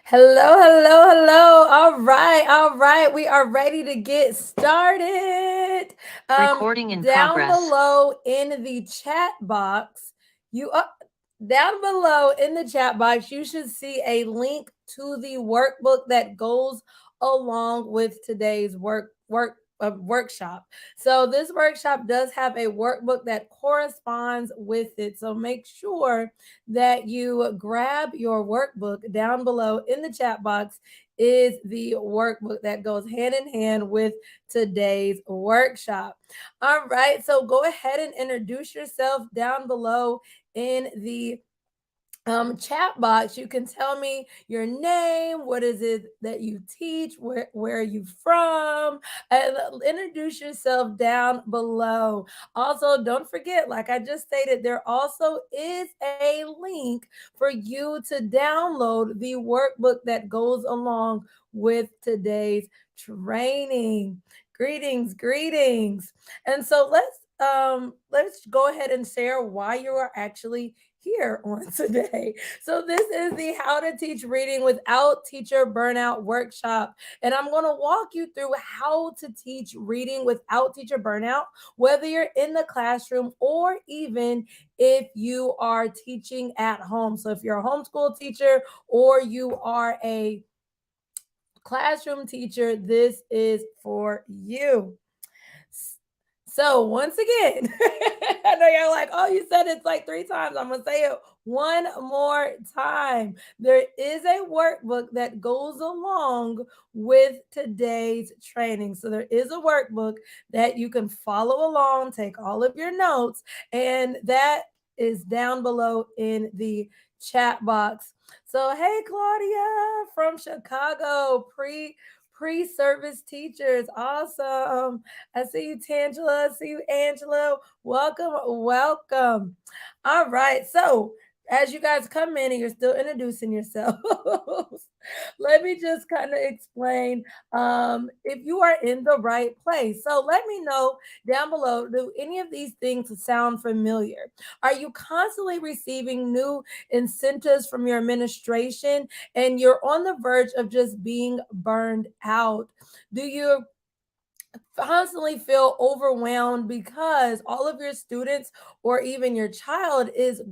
Hello, hello, hello. All right. We are ready to get started. Recording in Down progress. below in the chat box, you down below in the chat box, you should see a link to the workbook that goes along with today's workshop. So this workshop does have a workbook that corresponds with it. So make sure that you grab your workbook. Down below in the chat box is the workbook that goes hand in hand with today's workshop. All right, so go ahead and introduce yourself down below in the chat box. You can tell me your name, what is it that you teach, where are you from, and introduce yourself down below. Also, don't forget, like I just stated, there also is a link for you to download the workbook that goes along with today's training. Greetings. And so let's go ahead and share why you are actually here on today. So this is the How to Teach Reading Without Teacher Burnout workshop. And I'm going to walk you through how to teach reading without teacher burnout, whether you're in the classroom or even if you are teaching at home. So if you're a homeschool teacher or you are a classroom teacher, this is for you. So once again, I know you're like, oh, you said it's like three times. I'm gonna say it one more time. There is a workbook that goes along with today's training. So there is a workbook that you can follow along, take all of your notes, and that is down below in the chat box. So hey Claudia from Chicago, pre-service teachers. Awesome. I see you, Tangela. I see you, Angela. Welcome. All right. So, as you guys come in and you're still introducing yourselves, let me just kind of explain if you are in the right place. So, let me know down below, do any of these things sound familiar? Are you constantly receiving new incentives from your administration and you're on the verge of just being burned out? Do you constantly feel overwhelmed because all of your students or even your child is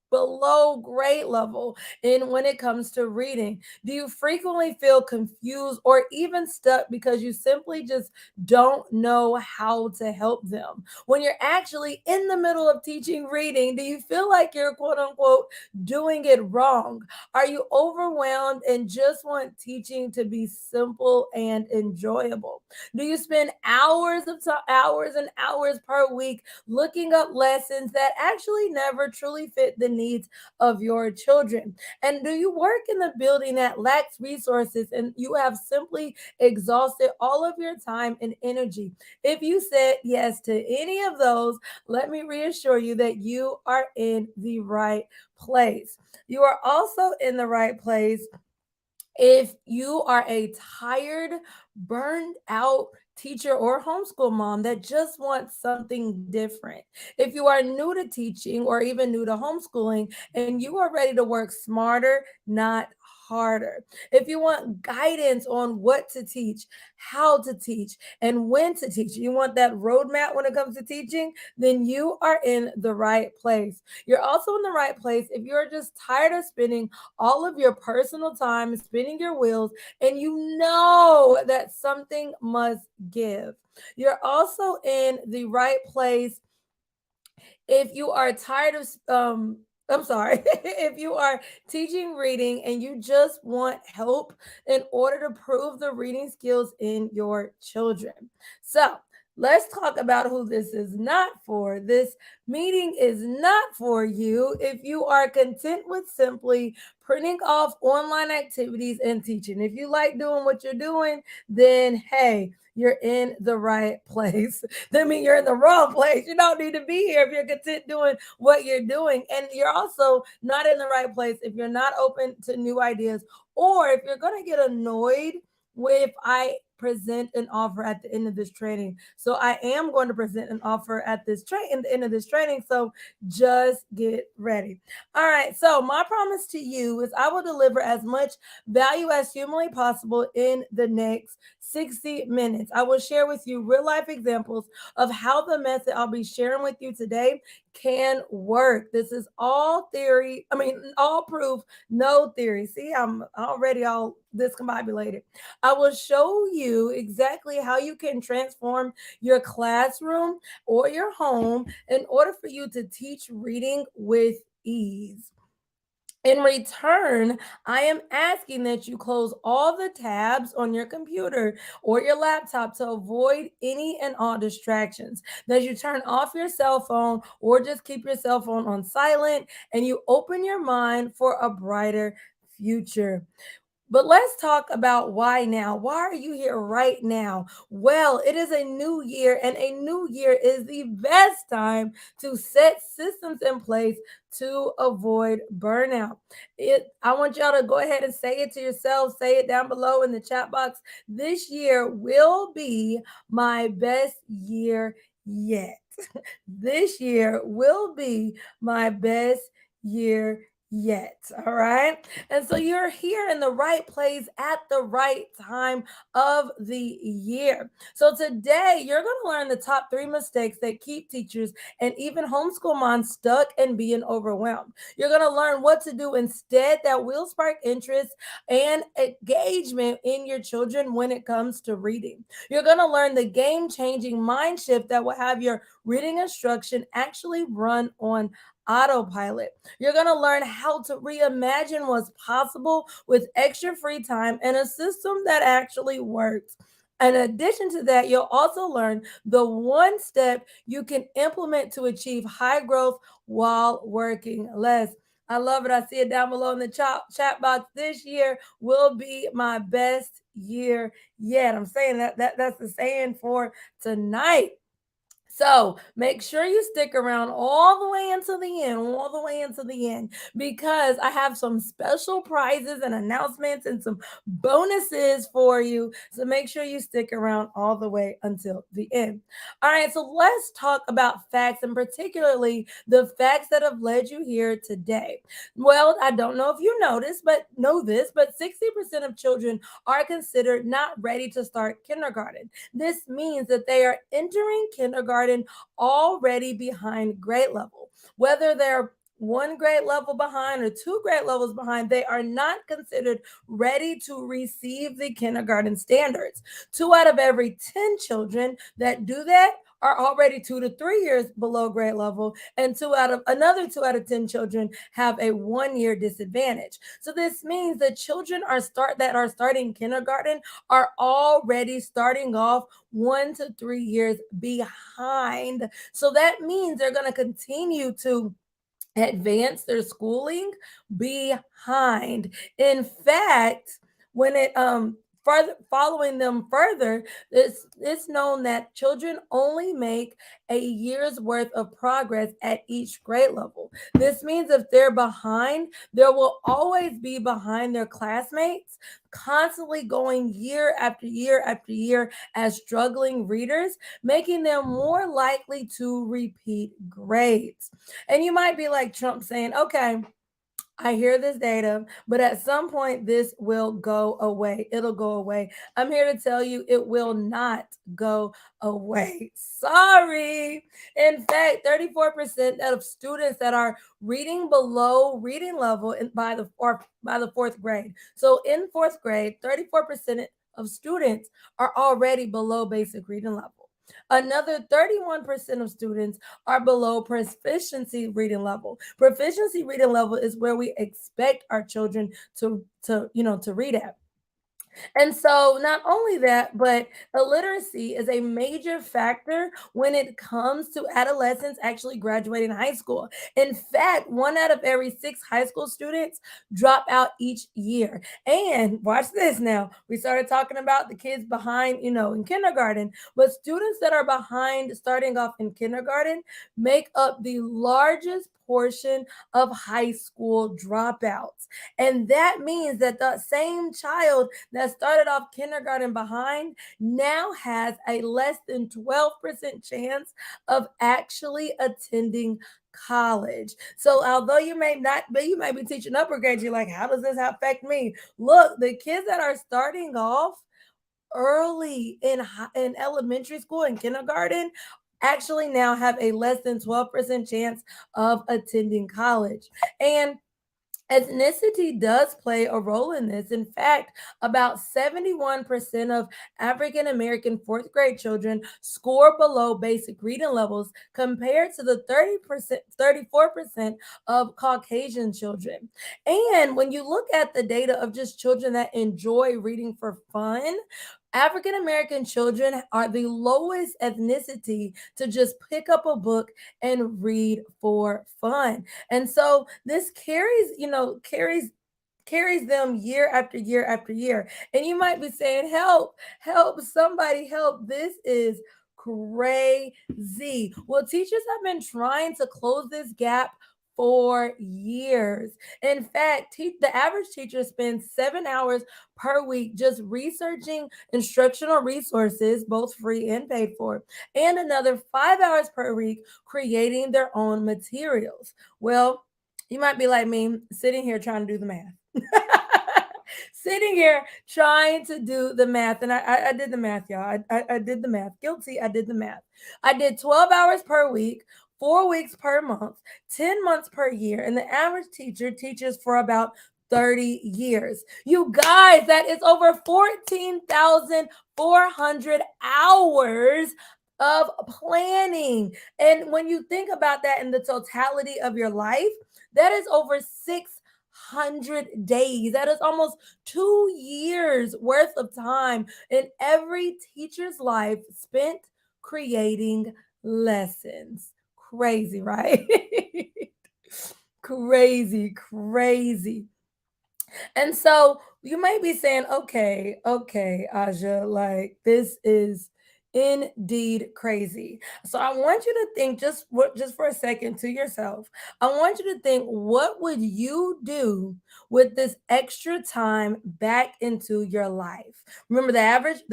below grade level in when it comes to reading? Do you frequently feel confused or even stuck because you simply just don't know how to help them? When you're actually in the middle of teaching reading, do you feel like you're quote unquote doing it wrong? Are you overwhelmed and just want teaching to be simple and enjoyable? Do you spend hours and hours per week looking up lessons that actually never truly fit the needs of your children? And do you work in a building that lacks resources and you have simply exhausted all of your time and energy? If you said yes to any of those, let me reassure you that you are in the right place. You are also in the right place if you are a tired, burned out teacher or homeschool mom that just wants something different. If you are new to teaching or even new to homeschooling and you are ready to work smarter, not harder. If you want guidance on what to teach, how to teach, and when to teach, you want that roadmap when it comes to teaching, then you are in the right place. You're also in the right place if you're just tired of spending all of your personal time spinning your wheels and you know that something must give. You're also in the right place if you are tired of I'm sorry, if you are teaching reading and you just want help in order to prove the reading skills in your children. So, let's talk about who this is not for. This meeting is not for you if you are content with simply printing off online activities and teaching. If you like doing what you're doing, then hey, you're in the right place. That means you're in the wrong place. You don't need to be here if you're content doing what you're doing. And you're also not in the right place if you're not open to new ideas or if you're going to get annoyed if I present an offer at the end of this training. So I am going to present an offer at the end of this training. So just get ready. All right. So my promise to you is I will deliver as much value as humanly possible in the next 60 minutes. I will share with you real life examples of how the method I'll be sharing with you today can work. This is all theory. I mean, all proof, no theory. See, I'm already all discombobulated. I will show you exactly how you can transform your classroom or your home in order for you to teach reading with ease. In return, I am asking that you close all the tabs on your computer or your laptop to avoid any and all distractions. That you turn off your cell phone or just keep your cell phone on silent and you open your mind for a brighter future. But let's talk about why now. Why are you here right now? Well, it is a new year, and a new year is the best time to set systems in place to avoid burnout. I want y'all to go ahead and say it to yourself, say it down below in the chat box. This year will be my best year yet. This year will be my best year yet. All right. And so you're here in the right place at the right time of the year. So today you're going to learn the top 3 mistakes that keep teachers and even homeschool moms stuck and being overwhelmed. You're going to learn what to do instead that will spark interest and engagement in your children when it comes to reading. You're going to learn the game changing mind shift that will have your reading instruction actually run on autopilot. You're going to learn how to reimagine what's possible with extra free time and a system that actually works. In addition to that, you'll also learn the one step you can implement to achieve high growth while working less. I love it. I see it down below in the chat box. This year will be my best year yet. I'm saying that's the saying for tonight. So make sure you stick around all the way until the end, all the way until the end, because I have some special prizes and announcements and some bonuses for you. So make sure you stick around all the way until the end. All right, so let's talk about facts and particularly the facts that have led you here today. Well, I don't know if you noticed, but know this, but 60% of children are considered not ready to start kindergarten. This means that they are entering kindergarten already behind grade level. Whether they're one grade level behind or 2 grade levels behind, they are not considered ready to receive the kindergarten standards. 2 out of every 10 children that do that are already 2 to 3 years below grade level, and 2 out of 10 children have a 1 year disadvantage. So this means that children that are starting kindergarten are already starting off 1 to 3 years behind. So that means they're going to continue to advance their schooling behind. In fact, when it further following them further, it's known that children only make a year's worth of progress at each grade level. This means if they're behind, there will always be behind their classmates, constantly going year after year after year as struggling readers, making them more likely to repeat grades. And you might be like Trump saying, okay, I hear this data, but at some point this will go away. It'll go away. I'm here to tell you it will not go away. Sorry. In fact, 34% of students that are reading below reading level by the 4th grade. So in 4th grade, 34% of students are already below basic reading level. Another 31% of students are below proficiency reading level. Proficiency reading level is where we expect our children to read at. And so, not only that, but illiteracy is a major factor when it comes to adolescents actually graduating high school. In fact, 1 out of every 6 high school students drop out each year. And watch this now. We started talking about the kids behind, in kindergarten, but students that are behind starting off in kindergarten make up the largest portion of high school dropouts. And that means that the same child that started off kindergarten behind now has a less than 12% chance of actually attending college. So although you may not be, you may be teaching upper grades, you're like, how does this affect me? Look, the kids that are starting off early in elementary school and kindergarten actually now have a less than 12% chance of attending college. And ethnicity does play a role in this. In fact, about 71% of African American fourth grade children score below basic reading levels compared to the 30%, 34% of Caucasian children. And when you look at the data of just children that enjoy reading for fun, African American children are the lowest ethnicity to just pick up a book and read for fun. And so this carries them year after year after year. And you might be saying, help, help, somebody help. This is crazy. Well, teachers have been trying to close this gap for years. In fact, the average teacher spends 7 hours per week just researching instructional resources, both free and paid for, and another 5 hours per week creating their own materials. Well, you might be like me, sitting here trying to do the math. Sitting here trying to do the math. And I did the math, y'all. I did the math. Guilty, I did the math. I did 12 hours per week, 4 weeks per month, 10 months per year. And the average teacher teaches for about 30 years. You guys, that is over 14,400 hours of planning. And when you think about that in the totality of your life, that is over 600 days. That is almost 2 years worth of time in every teacher's life spent creating lessons. Crazy, right? Crazy, crazy. And so you might be saying, okay, Aja, like this is indeed crazy. So I want you to think just for a second to yourself. I want you to think, what would you do with this extra time back into your life? Remember, the average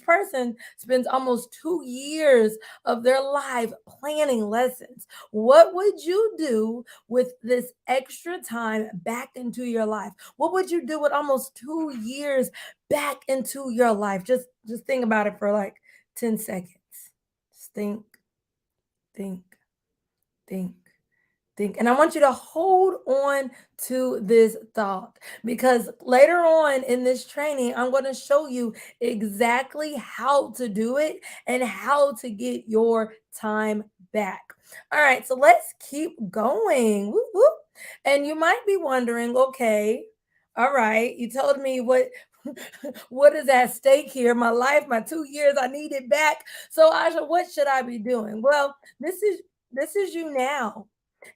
person spends almost 2 years of their life planning lessons. What would you do with this extra time back into your life? What would you do with almost 2 years back into your life? Just think about it for like 10 seconds. Just think, think, think. And I want you to hold on to this thought because later on in this training, I'm going to show you exactly how to do it and how to get your time back. All right, so let's keep going. Whoop, whoop. And you might be wondering, okay, all right, you told me what is at stake here? My life, my 2 years, I need it back. So Aja, what should I be doing? Well, this is you now.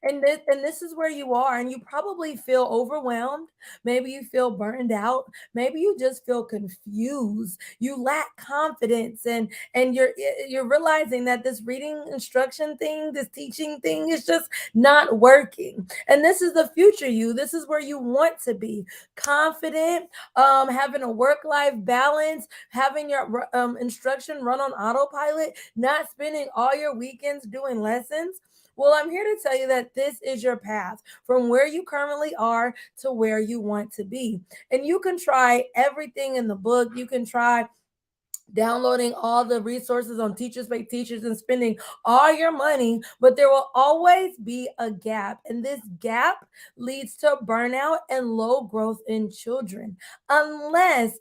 And this is where you are, and you probably feel overwhelmed. Maybe you feel burned out. Maybe you just feel confused. You lack confidence, and you're realizing that this reading instruction thing, this teaching thing, is just not working. And this is the future you. This is where you want to be confident, having a work life balance, having your instruction run on autopilot, not spending all your weekends doing lessons. Well, I'm here to tell you that this is your path from where you currently are to where you want to be. And you can try everything in the book. You can try downloading all the resources on Teachers Pay Teachers and spending all your money, but there will always be a gap. And this gap leads to burnout and low growth in children. Unless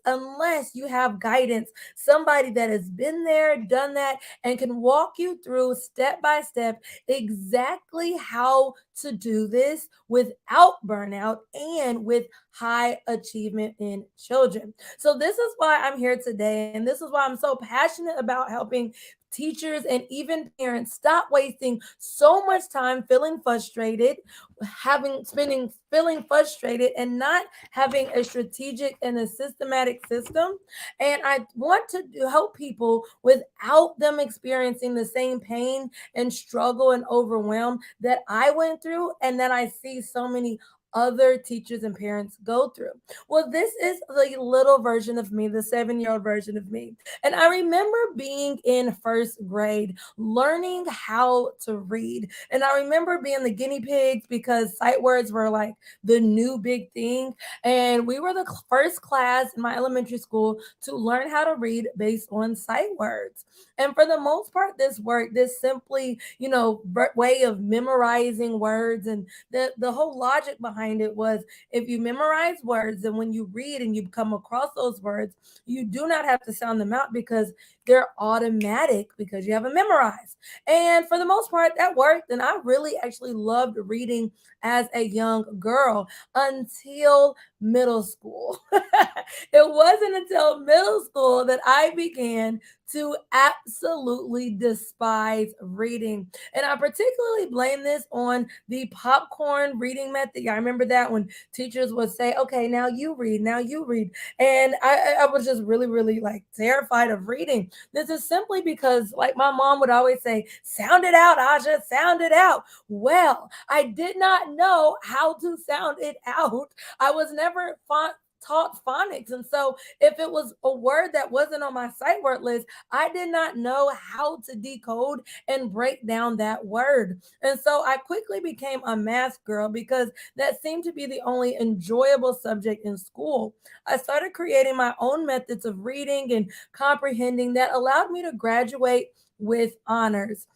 you have guidance, somebody that has been there, done that, and can walk you through step by step exactly how to do this without burnout and with high achievement in children. So this is why I'm here today, and this is why I'm so passionate about helping teachers and even parents stop wasting so much time feeling frustrated, having spending feeling frustrated and not having a strategic and a systematic system. And I want to help people without them experiencing the same pain and struggle and overwhelm that I went through and that I see so many other teachers and parents go through. Well, this is the little version of me, the 7-year-old version of me. And I remember being in first grade, learning how to read. And I remember being the guinea pigs because sight words were like the new big thing. And we were the first class in my elementary school to learn how to read based on sight words. And for the most part, this worked. This simply, way of memorizing words, and the whole logic behind it was if you memorize words, and when you read and you come across those words, you do not have to sound them out because they're automatic because you have them memorized. And for the most part, that worked. And I really actually loved reading as a young girl until middle school. It wasn't until middle school that I began to absolutely despise reading. And I particularly blame this on the popcorn reading method. I remember that when teachers would say, okay, now you read, now you read. And I was just really, really like terrified of reading. This is simply because, like my mom would always say, sound it out, Aja, sound it out. Well, I did not know how to sound it out. I was never taught phonics. And so if it was a word that wasn't on my sight word list, I did not know how to decode and break down that word. And so I quickly became a math girl because that seemed to be the only enjoyable subject in school. I started creating my own methods of reading and comprehending that allowed me to graduate with honors.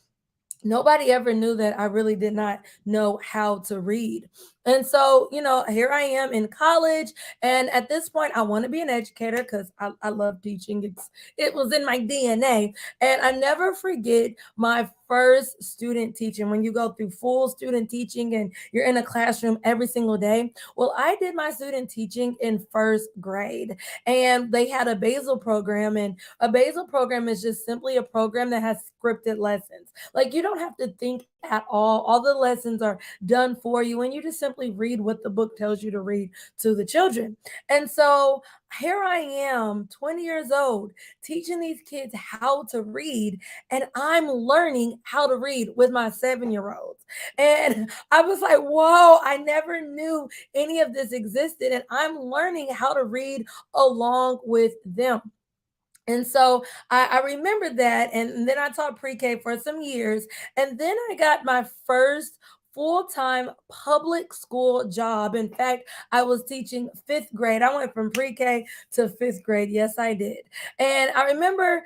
Nobody ever knew that I really did not know how to read. And so, here I am in college. And at this point, I want to be an educator because I love teaching. It was in my DNA. And I never forget my first student teaching when you go through full student teaching and you're in a classroom every single day. Well, I did my student teaching in first grade, and they had a basal program. And a basal program is just simply a program that has scripted lessons. Like you don't have to think at all. All the lessons are done for you, and you just simply read what the book tells you to read to the children. And so here I am, 20 years old, teaching these kids how to read, and I'm learning how to read with my 7-year olds. And I was like, whoa, I never knew any of this existed, and I'm learning how to read along with them. And so I remember that. And then I taught pre K for some years. And then I got my first full time public school job. In fact, I was teaching fifth grade. I went from pre K to fifth grade. Yes, I did. And I remember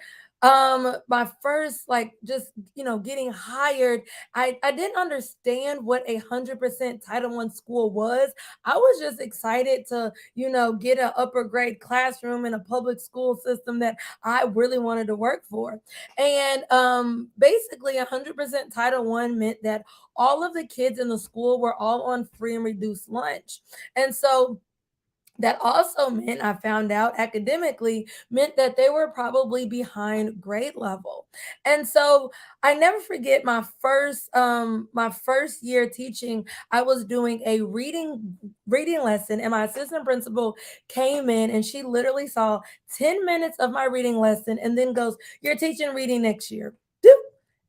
my first like just getting hired. I didn't understand what 100% Title I school was. I was just excited to get an upper grade classroom in a public school system that I really wanted to work for. And basically, 100% Title I meant that all of the kids in the school were all on free and reduced lunch. And so that also meant, I found out academically, meant that they were probably behind grade level. And so I never forget my first year teaching. I was doing a reading lesson, and my assistant principal came in and she literally saw 10 minutes of my reading lesson and then goes, "You're teaching reading next year." Doop.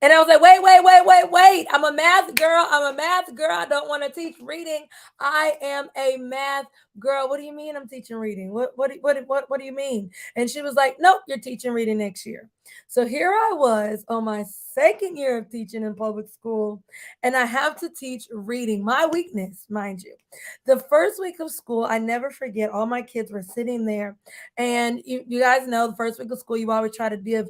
And I was like, wait, wait, wait, wait, wait. I'm a math girl. I'm a math girl. I don't want to teach reading. I am a math girl. What do you mean I'm teaching reading? What do you mean? And she was like, nope, you're teaching reading next year. So here I was on my second year of teaching in public school, and I have to teach reading, my weakness, mind you. The first week of school, I never forget, all my kids were sitting there. And you guys know the first week of school, you always try to give,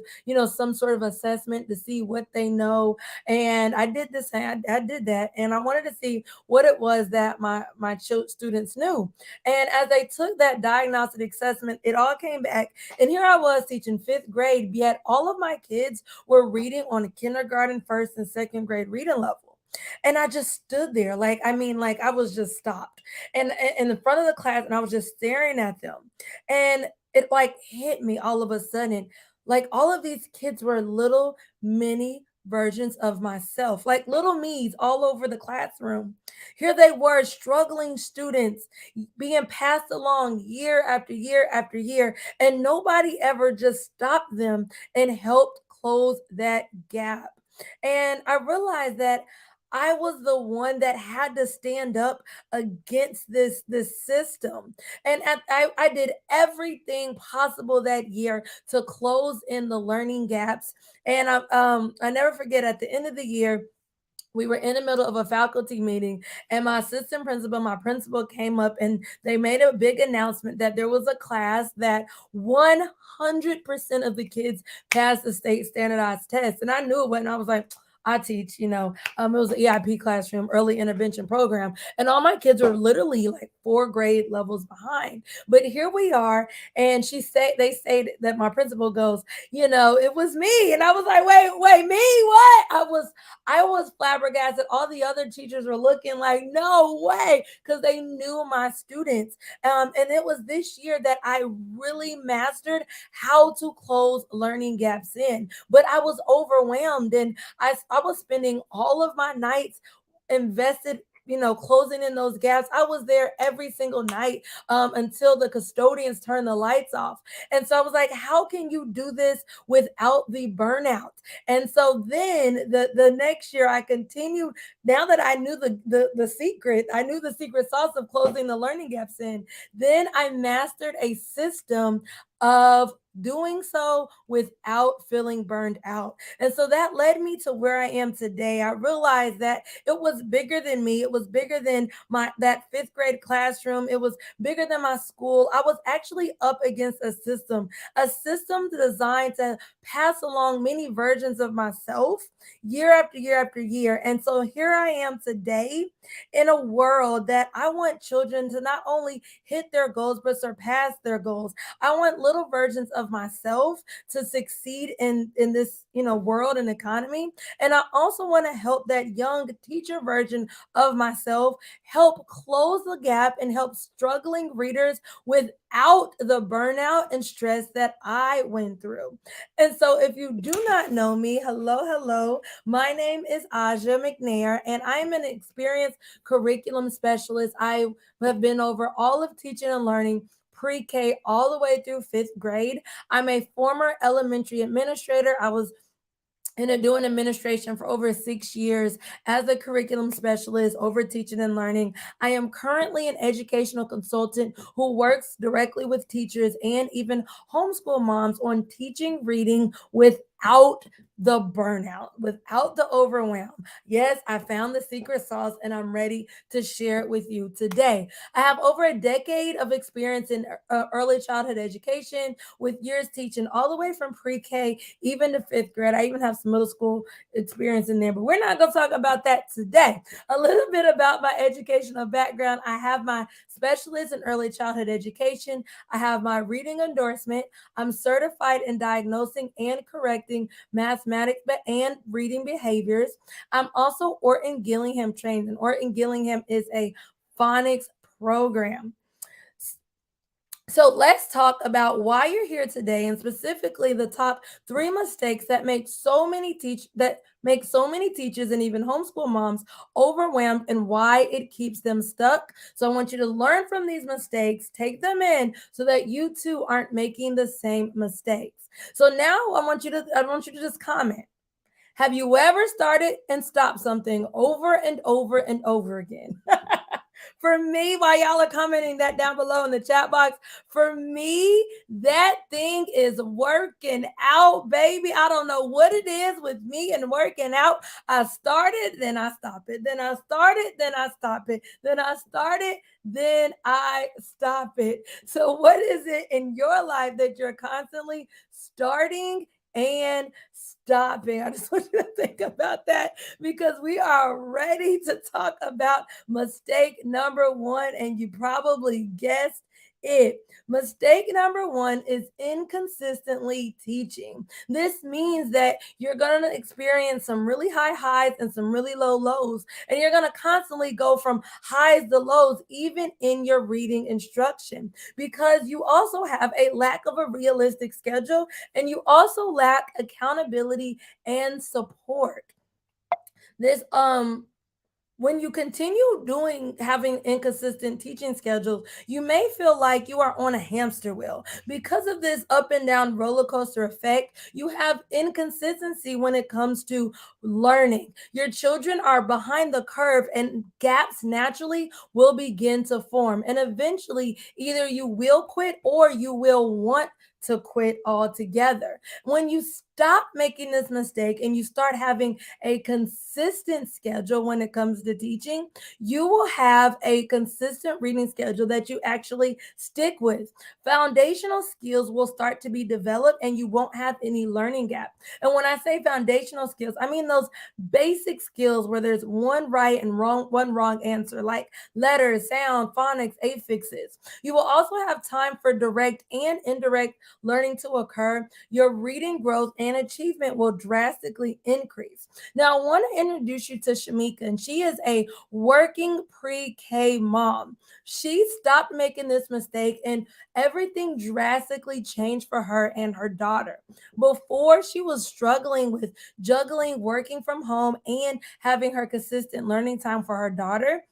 some sort of assessment to see what they know. And I did this, I did that. And I wanted to see what it was that my students knew. And as they took that diagnostic assessment, it all came back. And here I was teaching fifth grade, yet all of my kids were reading on a kindergarten, first and second grade reading level. And I just stood there, like, I mean, like I was just stopped and in the front of the class, and I was just staring at them. And it like hit me all of a sudden. Like all of these kids were little mini versions of myself, like little me's all over the classroom. Here they were, struggling students being passed along year after year after year, and nobody ever just stopped them and helped close that gap. And I realized that I was the one that had to stand up against this system. And I did everything possible that year to close in the learning gaps. And I never forget, at the end of the year, we were in the middle of a faculty meeting, and my assistant principal, my principal came up, and they made a big announcement that there was a class that 100% of the kids passed the state standardized test. And I knew it when I was like, I teach, it was an EIP classroom, early intervention program, and all my kids were literally like 4 grade levels behind. But here we are, and they say that my principal goes, it was me, and I was like, wait, me, what? I was flabbergasted. All the other teachers were looking like, no way, because they knew my students. And it was this year that I really mastered how to close learning gaps in. But I was overwhelmed, and I was spending all of my nights invested, closing in those gaps. I was there every single night until the custodians turned the lights off. And so I was like, how can you do this without the burnout? And so then the next year I continued. Now that I knew the secret, I knew the secret sauce of closing the learning gaps in, then I mastered a system of doing so without feeling burned out. And so that led me to where I am today. I realized that it was bigger than me. It was bigger than my that 5th grade classroom. It was bigger than my school. I was actually up against a system designed to pass along many versions of myself year after year after year. And so here I am today in a world that I want children to not only hit their goals but surpass their goals. I want little versions of myself to succeed in this, world and economy. And I also want to help that young teacher version of myself help close the gap and help struggling readers without the burnout and stress that I went through. And so if you do not know me, hello. My name is Aja McNair, and I'm an experienced curriculum specialist. I have been over all of teaching and learning, pre-K all the way through 5th grade. I'm a former elementary administrator. I was doing administration for over 6 years as a curriculum specialist over teaching and learning. I am currently an educational consultant who works directly with teachers and even homeschool moms on teaching reading without the burnout, without the overwhelm. Yes, I found the secret sauce, and I'm ready to share it with you today. I have over a decade of experience in early childhood education, with years teaching all the way from pre-K even to 5th grade. I even have some middle school experience in there, but we're not going to talk about that today. A little bit about my educational background: I have my specialist in early childhood education, I have my reading endorsement, I'm certified in diagnosing and correcting mathematics and reading behaviors. I'm also Orton Gillingham trained, and Orton Gillingham is a phonics program. So let's talk about why you're here today, and specifically the top 3 mistakes that make so many teachers and even homeschool moms overwhelmed, and why it keeps them stuck. So I want you to learn from these mistakes, take them in, so that you too aren't making the same mistakes. So now I want you to just comment. Have you ever started and stopped something over and over and over again? For me, while y'all are commenting that down below in the chat box, for me, that thing is working out, baby. I don't know what it is with me and working out. I started, then I stop it. Then I started, then I stop it. Then I started, then I stop it. So, what is it in your life that you're constantly starting and stopping? I just want you to think about that, because we are ready to talk about mistake number 1. And you probably guessed it. Mistake number one is inconsistently teaching. This means that you're going to experience some really high highs and some really low lows, and you're going to constantly go from highs to lows, even in your reading instruction, because you also have a lack of a realistic schedule and you also lack accountability and support. This when you continue doing having inconsistent teaching schedules, you may feel like you are on a hamster wheel. Because of this up and down roller coaster effect, you have inconsistency when it comes to learning. Your children are behind the curve and gaps naturally will begin to form. And eventually, either you will quit or you will want to quit altogether. When you stop making this mistake and you start having a consistent schedule when it comes to teaching, you will have a consistent reading schedule that you actually stick with. Foundational skills will start to be developed and you won't have any learning gap. And when I say foundational skills, I mean those basic skills where there's one right and one wrong answer, like letters, sound, phonics, affixes. You will also have time for direct and indirect learning to occur. Your reading growth and achievement will drastically increase. Now, I want to introduce you to Shamika, and she is a working pre K mom. She stopped making this mistake, and everything drastically changed for her and her daughter. Before, she was struggling with juggling working from home and having her consistent learning time for her daughter.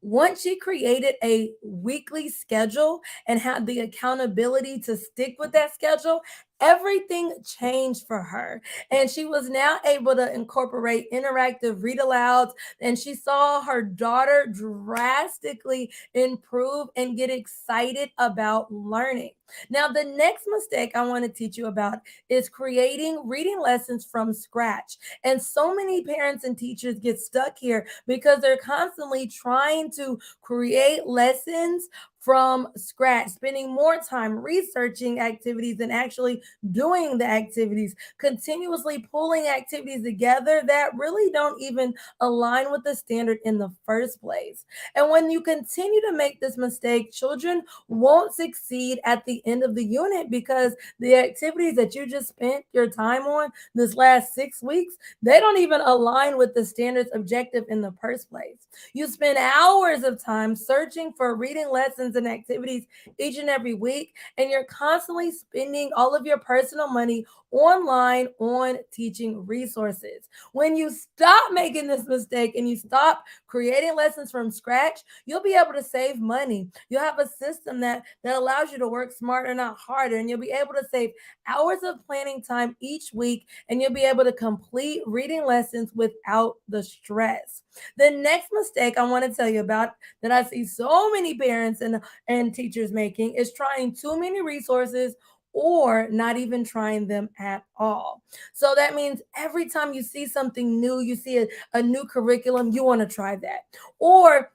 Once she created a weekly schedule and had the accountability to stick with that schedule, everything changed for her. And she was now able to incorporate interactive read alouds. And she saw her daughter drastically improve and get excited about learning. Now, the next mistake I want to teach you about is creating reading lessons from scratch. And so many parents and teachers get stuck here because they're constantly trying to create lessons from scratch, spending more time researching activities than actually doing the activities, continuously pulling activities together that really don't even align with the standard in the first place. And when you continue to make this mistake, children won't succeed at the end of the unit because the activities that you just spent your time on this last 6 weeks, they don't even align with the standards objective in the first place. You spend hours of time searching for reading lessons and activities each and every week, and you're constantly spending all of your personal money online on teaching resources. When you stop making this mistake and you stop creating lessons from scratch, you'll be able to save money. You'll have a system that allows you to work smarter, not harder, and you'll be able to save hours of planning time each week, and you'll be able to complete reading lessons without the stress. The next mistake I want to tell you about that I see so many parents and teachers making is trying too many resources or not even trying them at all. So that means every time you see something new, you see a new curriculum, you want to try that. Or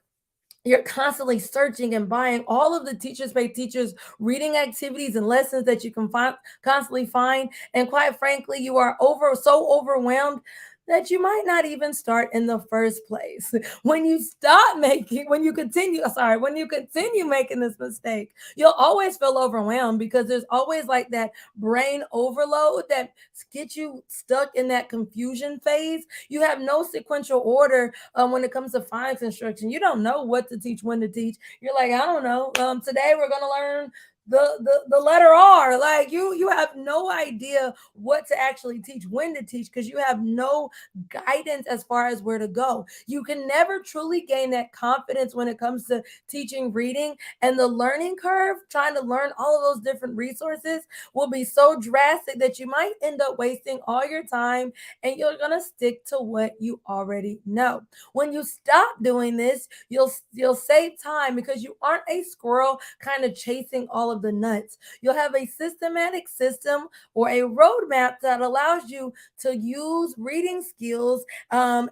you're constantly searching and buying all of the teachers pay teachers reading activities and lessons that you can constantly find, and quite frankly you are so overwhelmed that you might not even start in the first place. When you continue making this mistake, you'll always feel overwhelmed because there's always like that brain overload that gets you stuck in that confusion phase. You have no sequential order when it comes to phonics instruction. You don't know what to teach, when to teach. You're like, I don't know. Today we're gonna learn the letter R. Like you have no idea what to actually teach, when to teach, because you have no guidance as far as where to go. You can never truly gain that confidence when it comes to teaching reading, and the learning curve, trying to learn all of those different resources, will be so drastic that you might end up wasting all your time and you're going to stick to what you already know. When you stop doing this, you'll save time because you aren't a squirrel kind of chasing all of the nuts. You'll have a systematic system or a roadmap that allows you to use reading skills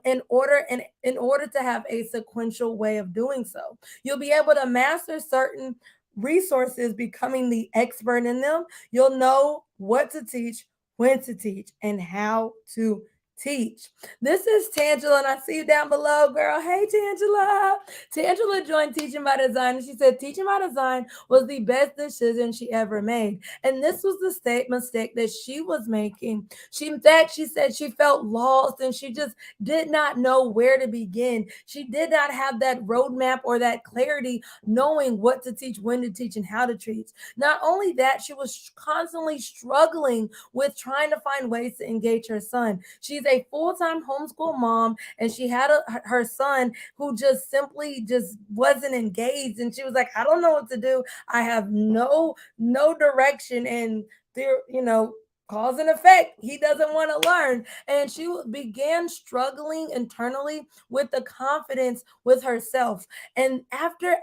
in order to have a sequential way of doing so. You'll be able to master certain resources, becoming the expert in them. You'll know what to teach, when to teach, and how to teach. This is Tangela, and I see you down below, girl. Hey, Tangela. Tangela joined Teaching by Design, and she said Teaching by Design was the best decision she ever made. And this was the mistake that she was making. In fact, she said she felt lost and she just did not know where to begin. She did not have that roadmap or that clarity knowing what to teach, when to teach, and how to teach. Not only that, she was constantly struggling with trying to find ways to engage her son. She's a full-time homeschool mom, and she had her son who just simply just wasn't engaged, and she was like, I don't know what to do. I have no direction, and there, cause and effect. He doesn't want to learn. And she began struggling internally with the confidence with herself. And after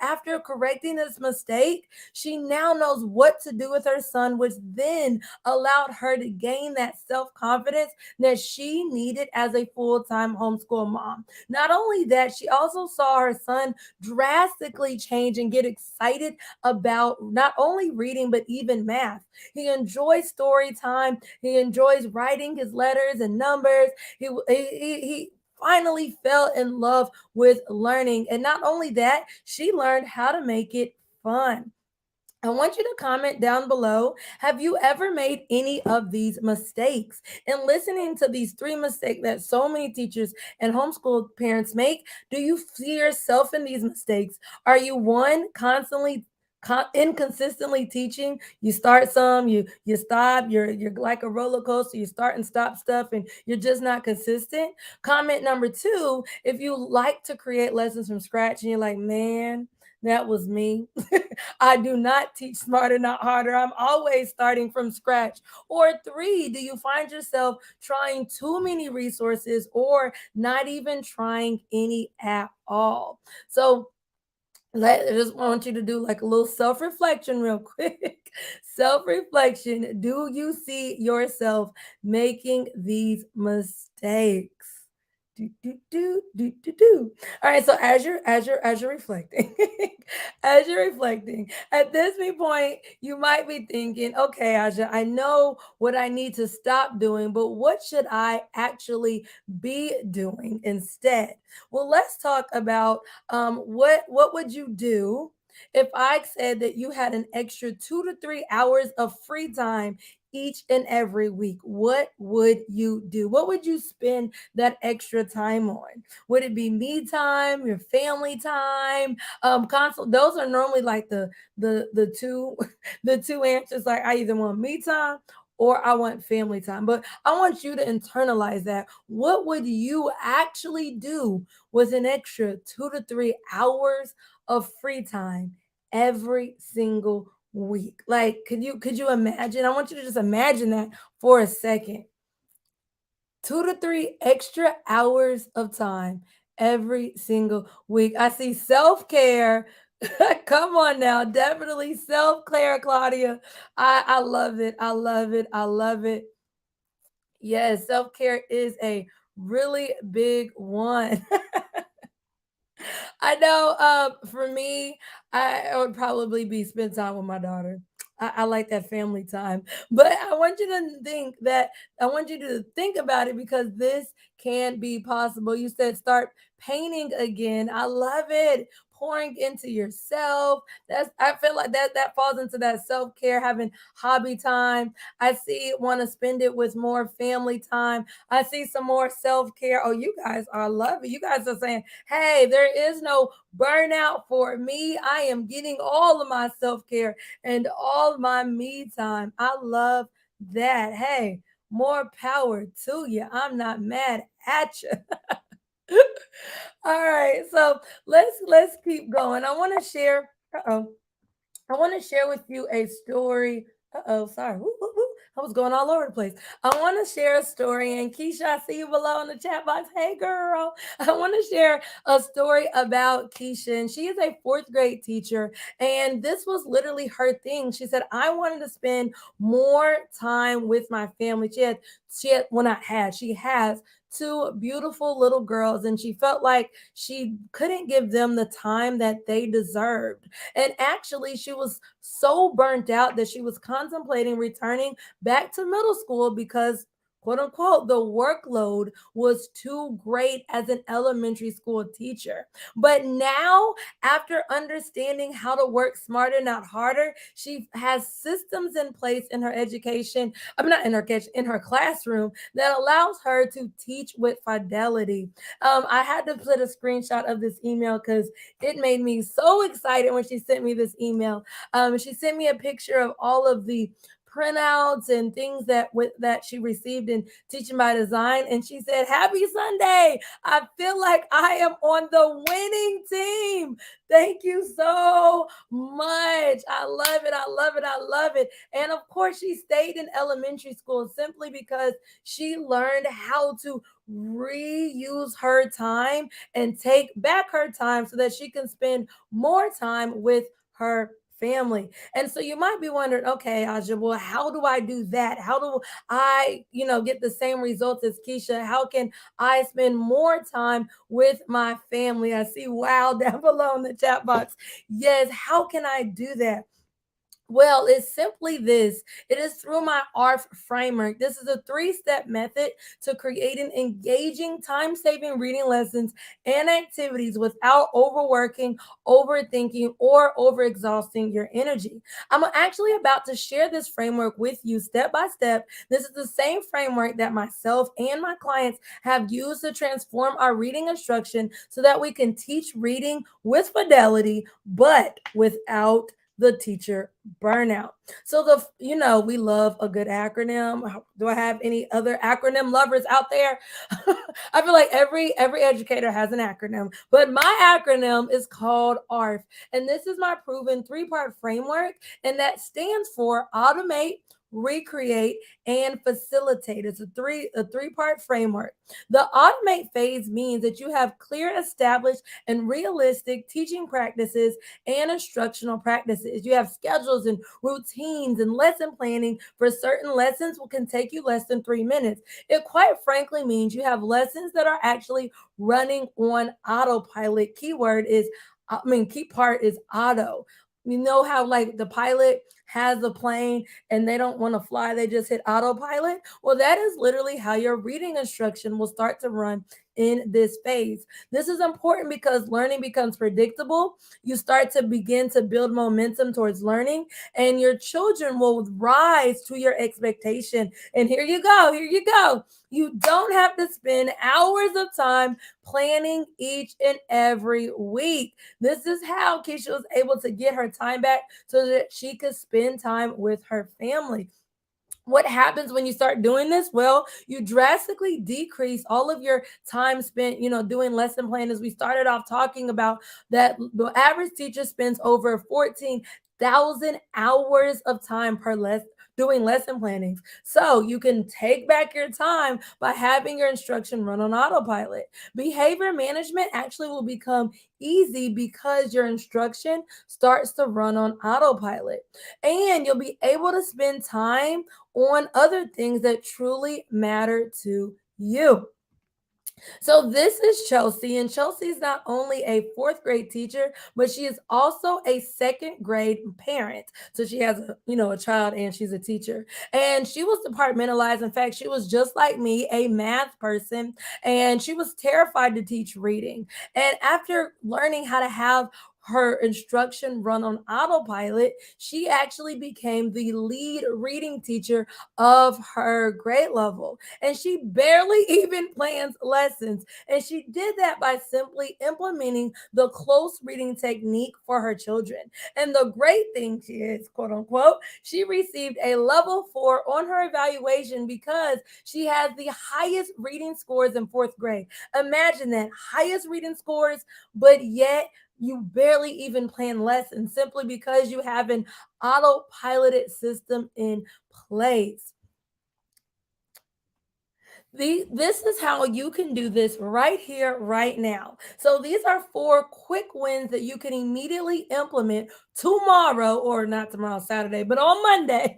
correcting this mistake, she now knows what to do with her son, which then allowed her to gain that self-confidence that she needed as a full-time homeschool mom. Not only that, she also saw her son drastically change and get excited about not only reading but even math. He enjoys story time. He enjoys writing his letters and numbers. He finally fell in love with learning. And not only that, she learned how to make it fun. I want you to comment down below. Have you ever made any of these mistakes? And listening to these three mistakes that so many teachers and homeschool parents make, do you see yourself in these mistakes? Are you one constantly inconsistently teaching? You start some, you stop, you're like a roller coaster, you start and stop stuff, and you're just not consistent. Comment number two, if you like to create lessons from scratch and you're like, man, that was me. I do not teach smarter, not harder. I'm always starting from scratch. Or three, do you find yourself trying too many resources or not even trying any at all? So I just want you to do like a little self reflection, real quick. Self reflection. Do you see yourself making these mistakes? Do. All right. So as you're reflecting, as you're reflecting, at this point, you might be thinking, okay, Aja, I know what I need to stop doing, but what should I actually be doing instead? Well, let's talk about what would you do if I said that you had an extra 2 to 3 hours of free time each and every week? What would you do? What would you spend that extra time on? Would it be me time, your family time, consult? Those are normally like the two the two answers. Like I either want me time or I want family time. But I want you to internalize that. What would you actually do with an extra 2 to 3 hours of free time every single week? Like, could you imagine? I want you to just imagine that for a second. 2 to 3 extra hours of time every single week. I see self-care. Come on now, definitely self-care, Claudia. I love it. I love it. I love it. Yes, self-care is a really big one. I know for me, I would probably be spend time with my daughter. I like that family time. But I want you to think about it because this can be possible. You said start painting again. I love it. Pouring into yourself. I feel like that falls into that self-care, having hobby time. I see want to spend it with more family time. I see some more self-care. Oh, you guys are loving. You guys are saying, hey, there is no burnout for me. I am getting all of my self care and all my me time. I love that. Hey, more power to you. I'm not mad at you. All right, so let's keep going. I want to share. Uh-oh. I want to share with you a story. Uh-oh, sorry. Woo, woo, woo. I was going all over the place. I want to share a story, and Keisha, I see you below in the chat box. Hey, girl. I want to share a story about Keisha, and she is a fourth grade teacher, and this was literally her thing. She said, I wanted to spend more time with my family. Well, not had, she has two beautiful little girls, and she felt like she couldn't give them the time that they deserved. And actually, she was so burnt out that she was contemplating returning back to middle school because quote unquote, the workload was too great as an elementary school teacher. But now, after understanding how to work smarter, not harder, she has systems in place in her education. I'm not in her kitchen, in her classroom that allows her to teach with fidelity. I had to put a screenshot of this email because it made me so excited when she sent me this email. She sent me a picture of all of the printouts and things that she received in teaching by design, and she said, happy Sunday. I feel like I am on the winning team. Thank you so much. I love it. I love it. I love it. And of course, she stayed in elementary school simply because she learned how to reuse her time and take back her time so that she can spend more time with her family. And so you might be wondering, okay, Aja, well, how do I do that? How do I, get the same results as Keisha? How can I spend more time with my family? I see wow down below in the chat box. Yes, how can I do that? Well, it's simply this. It is through my ARF framework. This is a three-step method to creating engaging, time-saving reading lessons and activities without overworking, overthinking, or overexhausting your energy. I'm actually about to share this framework with you step by step. This is the same framework that myself and my clients have used to transform our reading instruction so that we can teach reading with fidelity, but without the teacher burnout. So we love a good acronym. Do I have any other acronym lovers out there? I feel like every educator has an acronym, but my acronym is called ARF, and this is my proven three-part framework, and that stands for automate, recreate, and facilitate. It's a three-part framework. The automate phase means that you have clear, established, and realistic teaching practices and instructional practices. You have schedules and routines and lesson planning for certain lessons will can take you less than 3 minutes. It quite frankly means you have lessons that are actually running on autopilot. Key part is auto. You know how like the pilot has a plane and they don't want to fly, they just hit autopilot? Well, that is literally how your reading instruction will start to run in this phase. This is important because learning becomes predictable. You start to begin to build momentum towards learning, and your children will rise to your expectation. And here you go, here you go. You don't have to spend hours of time planning each and every week. This is how Keisha was able to get her time back so that she could spend time with her family. What happens when you start doing this? Well, you drastically decrease all of your time spent, doing lesson plans. We started off talking about that the average teacher spends over 14,000 hours of time per lesson doing lesson plannings. So you can take back your time by having your instruction run on autopilot. Behavior management actually will become easy because your instruction starts to run on autopilot. And you'll be able to spend time on other things that truly matter to you. So this is Chelsea, and Chelsea is not only a fourth grade teacher, but she is also a second grade parent. So she has a child and she's a teacher. And she was departmentalized. In fact, she was just like me, a math person, and she was terrified to teach reading. And after learning how to have her instruction run on autopilot, she actually became the lead reading teacher of her grade level. And she barely even plans lessons. And she did that by simply implementing the close reading technique for her children. And the great thing is, quote unquote, she received a level 4 on her evaluation because she has the highest reading scores in fourth grade. Imagine that, highest reading scores, but yet you barely even plan lessons simply because you have an autopiloted system in place. This is how you can do this right here, right now. So these are 4 quick wins that you can immediately implement tomorrow, or not tomorrow, Saturday, but on Monday,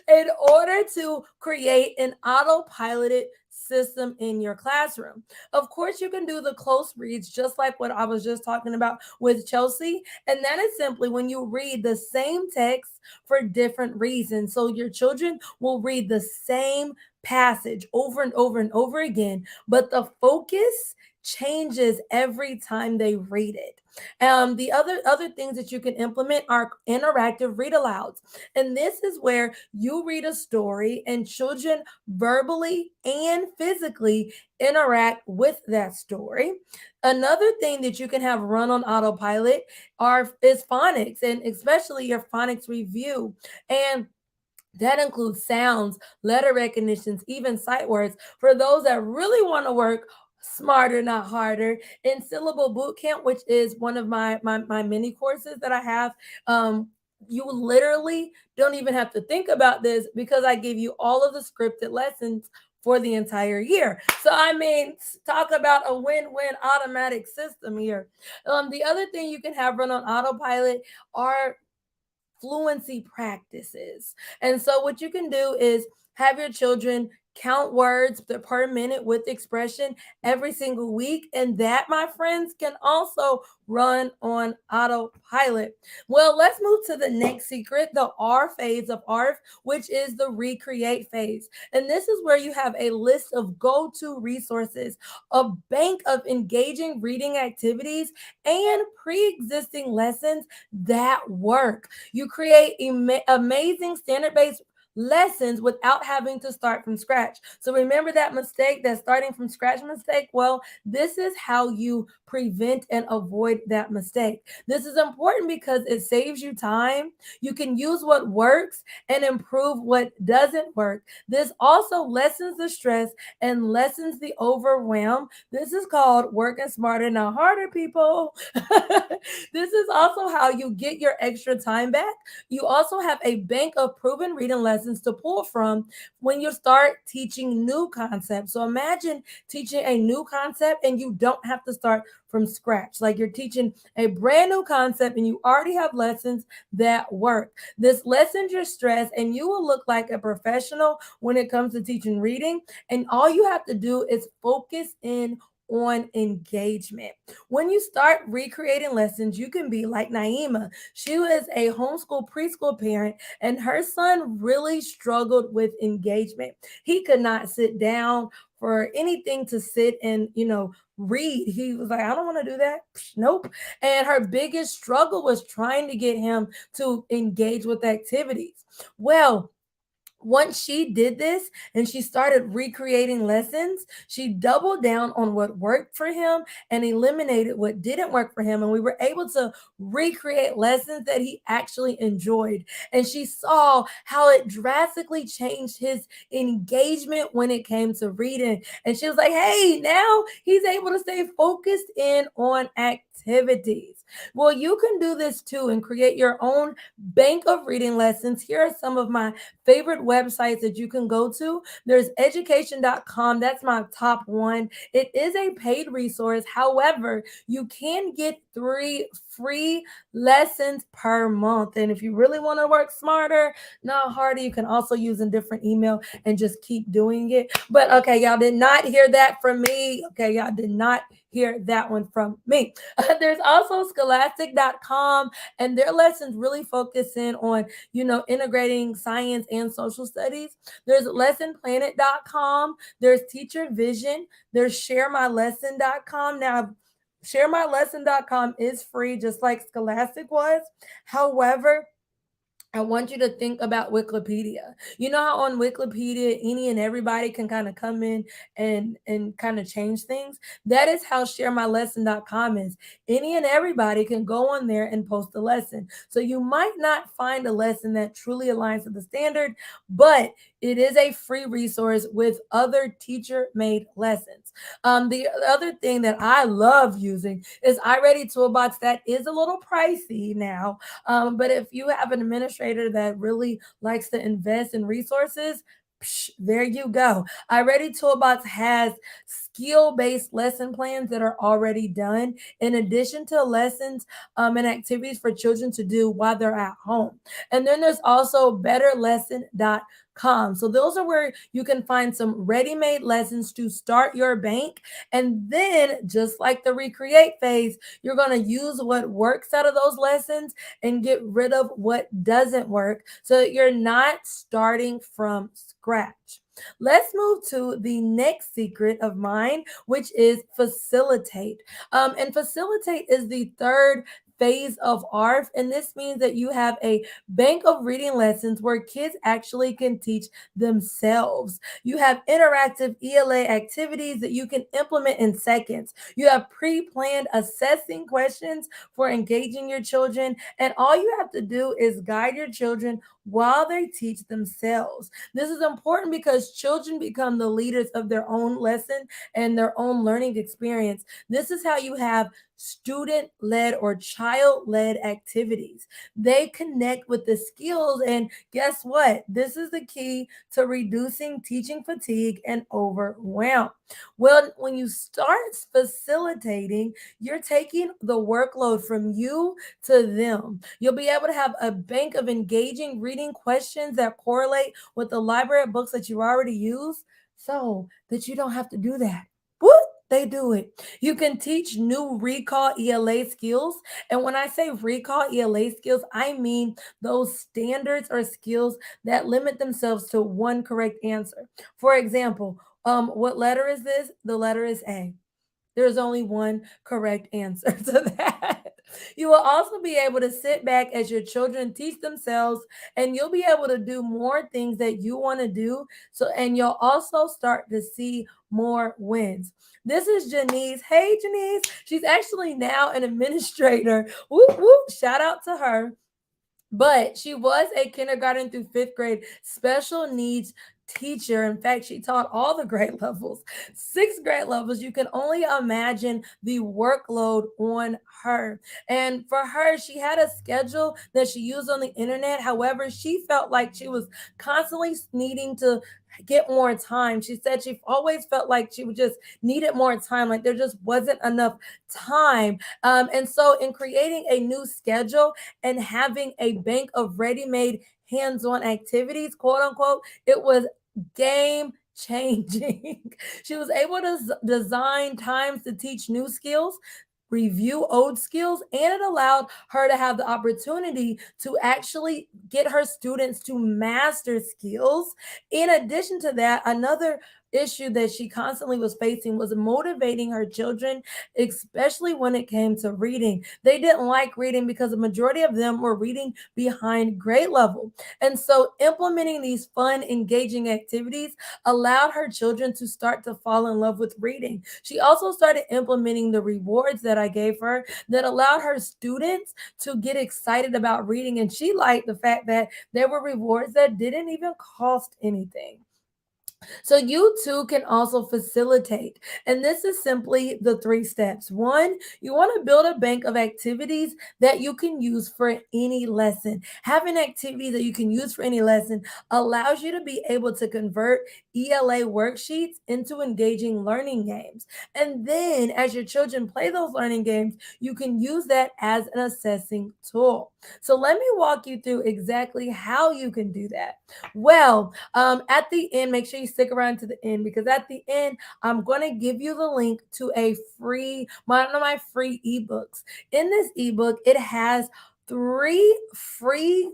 in order to create an autopiloted system in your classroom. Of course, you can do the close reads just like what I was just talking about with Chelsea. And that is simply when you read the same text for different reasons. So your children will read the same passage over and over and over again, but the focus changes every time they read it. The other things that you can implement are interactive read alouds, and this is where you read a story and children verbally and physically interact with that story. Another thing that you can have run on autopilot is phonics, and especially your phonics review. And that includes sounds, letter recognitions, even sight words for those that really want to work smarter, not harder. In Syllable Bootcamp, which is one of my mini courses that I have, you literally don't even have to think about this because I give you all of the scripted lessons for the entire year. So I mean, talk about a win-win automatic system here. The other thing you can have run on autopilot are fluency practices. And so, what you can do is have your children count words per minute with expression every single week. And that, my friends, can also run on autopilot. Well, let's move to the next secret, the R phase of ARF, which is the recreate phase. And this is where you have a list of go to resources, a bank of engaging reading activities, and pre existing lessons that work. You create amazing standard based lessons without having to start from scratch. So remember that mistake, that starting from scratch mistake? Well, this is how you prevent and avoid that mistake. This is important because it saves you time. You can use what works and improve what doesn't work. This also lessens the stress and lessens the overwhelm. This is called working smarter, not harder, people. This is also how you get your extra time back. You also have a bank of proven reading lessons to pull from when you start teaching new concepts. So imagine teaching a new concept and you don't have to start from scratch. Like you're teaching a brand new concept and you already have lessons that work. This lessens your stress and you will look like a professional when it comes to teaching reading. And all you have to do is focus in on engagement. When you start recreating lessons, you can be like Naima. She was a homeschool preschool parent, and her son really struggled with engagement. He could not sit down for anything to sit and, read. He was like, I don't want to do that. Nope. And her biggest struggle was trying to get him to engage with activities. Well, once she did this and she started recreating lessons, she doubled down on what worked for him and eliminated what didn't work for him. And we were able to recreate lessons that he actually enjoyed. And she saw how it drastically changed his engagement when it came to reading. And she was like, hey, now he's able to stay focused in on activities. Well, you can do this too and create your own bank of reading lessons. Here are some of my favorite websites that you can go to. There's education.com. That's my top one. It is a paid resource. However, you can get 3 free lessons per month. And if you really want to work smarter, not harder, you can also use a different email and just keep doing it. But okay, y'all did not hear that from me. Okay, y'all did not hear that one from me. There's also scholastic.com, and their lessons really focus in on, integrating science and social studies. There's lessonplanet.com, there's teacher vision, there's sharemylesson.com. Now, sharemylesson.com is free, just like Scholastic was. However, I want you to think about Wikipedia. You know how on Wikipedia, any and everybody can kind of come in and kind of change things? That is how sharemylesson.com is. Any and everybody can go on there and post a lesson. So you might not find a lesson that truly aligns to the standard, but it is a free resource with other teacher made lessons. The other thing that I love using is iReady Toolbox. That is a little pricey now, but if you have an administrator that really likes to invest in resources, there you go. iReady Toolbox has skill-based lesson plans that are already done, in addition to lessons and activities for children to do while they're at home. And then there's also betterlesson.com. So those are where you can find some ready-made lessons to start your bank. And then, just like the recreate phase, you're going to use what works out of those lessons and get rid of what doesn't work so that you're not starting from scratch. Let's move to the next secret of mine, which is facilitate. And facilitate is the third phase of ARF, and this means that you have a bank of reading lessons where kids actually can teach themselves. You have interactive ELA activities that you can implement in seconds. You have pre planned assessing questions for engaging your children, and all you have to do is guide your children while they teach themselves. This is important because children become the leaders of their own lesson and their own learning experience. This is how you have student led or child led activities. They connect with the skills, and guess what? This is the key to reducing teaching fatigue and overwhelm. Well, when you start facilitating, you're taking the workload from you to them. You'll be able to have a bank of engaging reading questions that correlate with the library of books that you already use so that you don't have to do that. What? They do it. You can teach new recall ELA skills. And when I say recall ELA skills, I mean those standards or skills that limit themselves to one correct answer. For example, what letter is this? The letter is A. There's only one correct answer to that. You will also be able to sit back as your children teach themselves, and you'll be able to do more things that you want to do. So, and you'll also start to see more wins. This is Janice. Hey, Janice. She's actually now an administrator. Whoop, whoop. Shout out to her, but she was a kindergarten through fifth grade special needs teacher. In fact, she taught all the grade levels, sixth grade levels. You can only imagine the workload on her. And for her, she had a schedule that she used on the internet. However, she felt like she was constantly needing to get more time. She said she always felt like she would just needed more time, like there just wasn't enough time. And so, in creating a new schedule, and having a bank of ready made hands on activities, quote unquote, it was game changing. She was able to design times to teach new skills, review old skills, and it allowed her to have the opportunity to actually get her students to master skills. In addition to that, another issue that she constantly was facing was motivating her children, especially when it came to reading. They didn't like reading because the majority of them were reading behind grade level. And so implementing these fun, engaging activities allowed her children to start to fall in love with reading. She also started implementing the rewards that I gave her that allowed her students to get excited about reading. And she liked the fact that there were rewards that didn't even cost anything. So you too can also facilitate. And this is simply the three steps. One, you want to build a bank of activities that you can use for any lesson. Having activities that you can use for any lesson allows you to be able to convert ELA worksheets into engaging learning games. And then as your children play those learning games, you can use that as an assessing tool. So let me walk you through exactly how you can do that. Well, at the end, make sure you stick around to the end, because at the end, I'm going to give you the link to one of my free ebooks. In this ebook, it has three free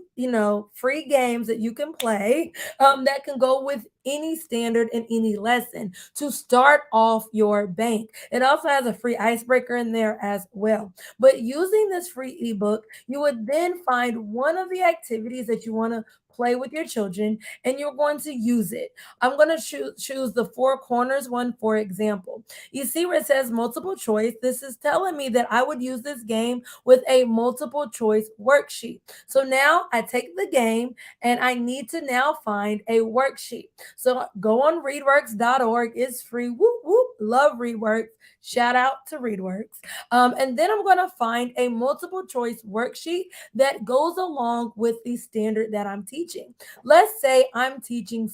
games that you can play, that can go with any standard and any lesson to start off your bank. It also has a free icebreaker in there as well. But using this free ebook, you would then find one of the activities that you want to play with your children, and you're going to use it. I'm going to choose the four corners one, for example. You see where it says multiple choice? This is telling me that I would use this game with a multiple choice worksheet. So now I take the game and I need to now find a worksheet. So go on readworks.org. It's free. Whoop, whoop. Love Readworks. Shout out to Readworks. And then I'm going to find a multiple choice worksheet that goes along with the standard that I'm teaching. Let's say I'm teaching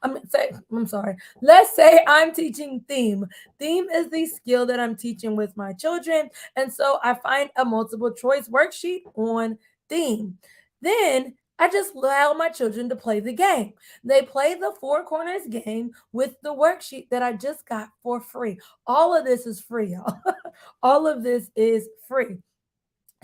I'm sorry. Let's say I'm teaching theme. Theme is the skill that I'm teaching with my children. And so I find a multiple choice worksheet on theme. Then I just allow my children to play the game. They play the Four Corners game with the worksheet that I just got for free. All of this is free, y'all. All of this is free.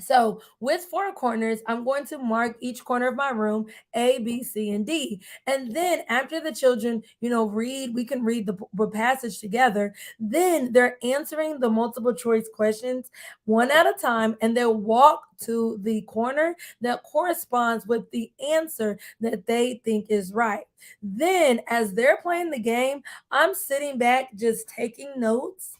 So, with four corners, I'm going to mark each corner of my room A, B, C, and D. And then, after the children, read, we can read the passage together. Then they're answering the multiple choice questions one at a time, and they'll walk to the corner that corresponds with the answer that they think is right. Then, as they're playing the game, I'm sitting back just taking notes,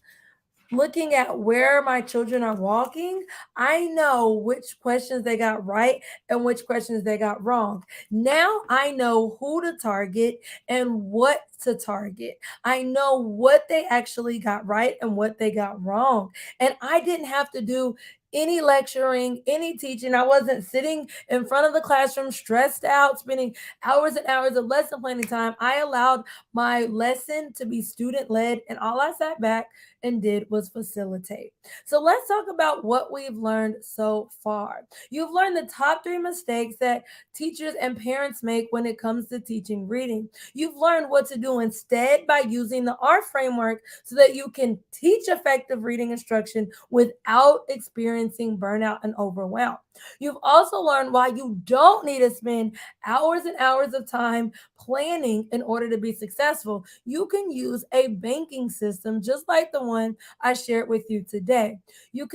looking at where my children are walking. I know which questions they got right and which questions they got wrong. Now I know who to target and what to target. I know what they actually got right and what they got wrong. And I didn't have to do any lecturing, any teaching. I wasn't sitting in front of the classroom stressed out, spending hours and hours of lesson planning time. I allowed my lesson to be student led, and all I sat back and did was facilitate. So let's talk about what we've learned so far. You've learned the top three mistakes that teachers and parents make when it comes to teaching reading. You've learned what to do instead by using the R framework so that you can teach effective reading instruction without experiencing burnout and overwhelm. You've also learned why you don't need to spend hours and hours of time planning in order to be successful. You can use a banking system just like the one I shared with you today. You've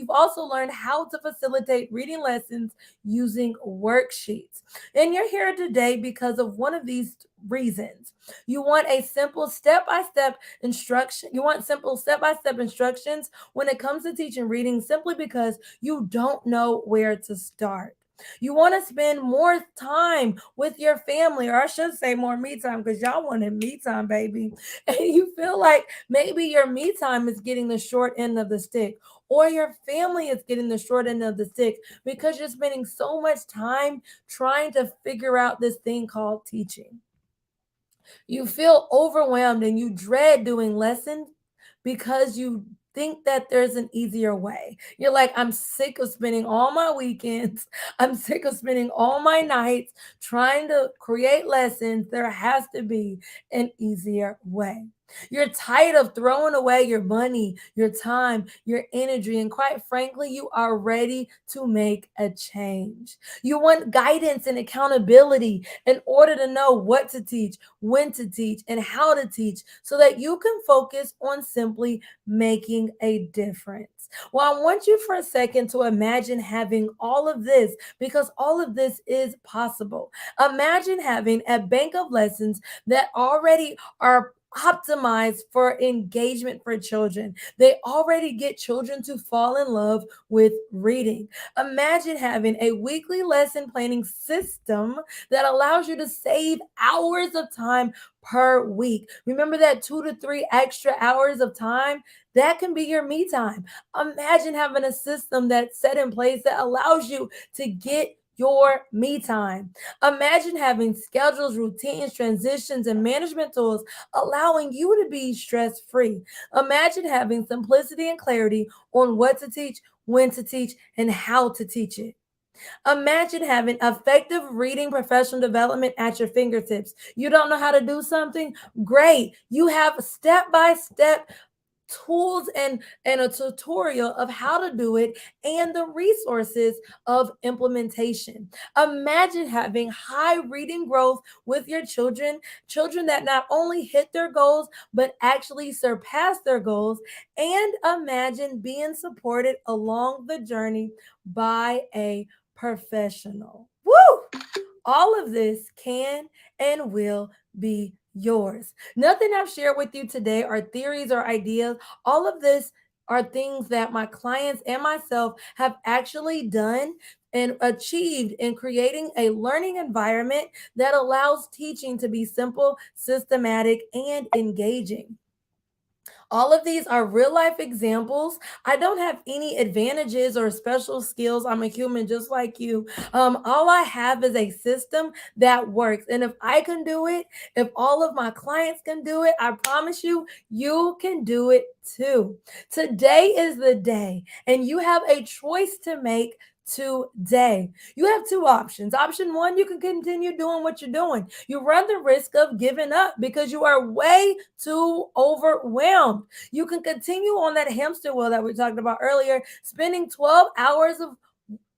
also learned how to facilitate reading lessons using worksheets. And you're here today because of one of these reasons. You want a simple step-by-step instruction. You want simple step-by-step instructions when it comes to teaching reading simply because you don't know where to start. You want to spend more time with your family, or I should say more me time, because y'all wanted me time, baby. And you feel like maybe your me time is getting the short end of the stick, or your family is getting the short end of the stick because you're spending so much time trying to figure out this thing called teaching. You feel overwhelmed and you dread doing lessons because you think that there's an easier way. You're like, I'm sick of spending all my weekends, I'm sick of spending all my nights trying to create lessons. There has to be an easier way. You're tired of throwing away your money, your time, your energy, and quite frankly, you are ready to make a change. You want guidance and accountability in order to know what to teach, when to teach, and how to teach so that you can focus on simply making a difference. Well, I want you for a second to imagine having all of this because all of this is possible. Imagine having a bank of lessons that already are optimized for engagement for children. They already get children to fall in love with reading. Imagine having a weekly lesson planning system that allows you to save hours of time per week. Remember that 2 to 3 extra hours of time? That can be your me time. Imagine having a system that's set in place that allows you to get your me time. Imagine having schedules, routines, transitions, and management tools allowing you to be stress free. Imagine having simplicity and clarity on what to teach, when to teach, and how to teach it. Imagine having effective reading professional development at your fingertips. You don't know how to do something? Great. You have step by step tools and a tutorial of how to do it and the resources of implementation. Imagine having high reading growth with your children that not only hit their goals but actually surpass their goals, and imagine being supported along the journey by a professional. Woo! All of this can and will be yours. Nothing I've shared with you today are theories or ideas. All of this are things that my clients and myself have actually done and achieved in creating a learning environment that allows teaching to be simple, systematic, and engaging. All of these are real life examples. I don't have any advantages or special skills. I'm a human just like you. All I have is a system that works. And if I can do it, if all of my clients can do it, I promise you, you can do it too. Today is the day, and you have a choice to make today. You have two options. Option one, you can continue doing what you're doing. You run the risk of giving up because you are way too overwhelmed. You can continue on that hamster wheel that we talked about earlier, spending 12 hours of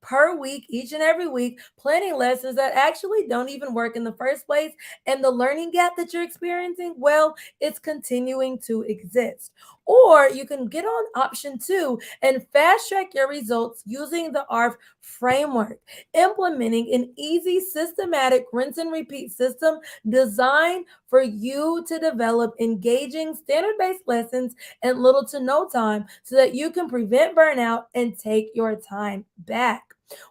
per week, each and every week, planning lessons that actually don't even work in the first place. And the learning gap that you're experiencing, well, it's continuing to exist. Or you can get on option two and fast track your results using the ARF framework, implementing an easy, systematic rinse and repeat system designed for you to develop engaging standard based lessons in little to no time so that you can prevent burnout and take your time back.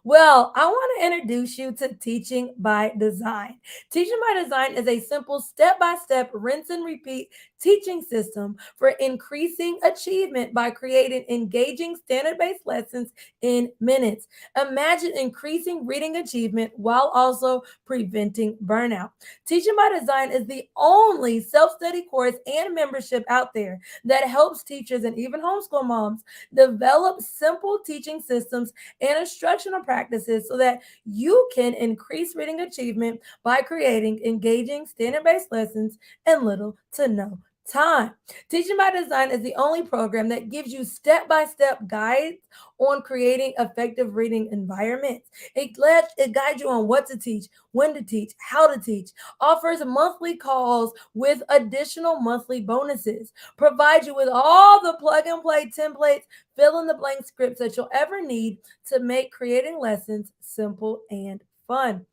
Well, I want to introduce you to Teaching by Design. Teaching by Design is a simple step by step rinse and repeat teaching system for increasing achievement by creating engaging standard based lessons in minutes. Imagine increasing reading achievement while also preventing burnout. Teaching by Design is the only self study course and membership out there that helps teachers and even homeschool moms develop simple teaching systems and instructional practices so that you can increase reading achievement by creating engaging standard based lessons in little to no time. Teaching by Design is the only program that gives you step by step guides on creating effective reading environments. It guides you on what to teach, when to teach, how to teach, offers monthly calls with additional monthly bonuses, provides you with all the plug and play templates, fill in the blank scripts that you'll ever need to make creating lessons simple and fun.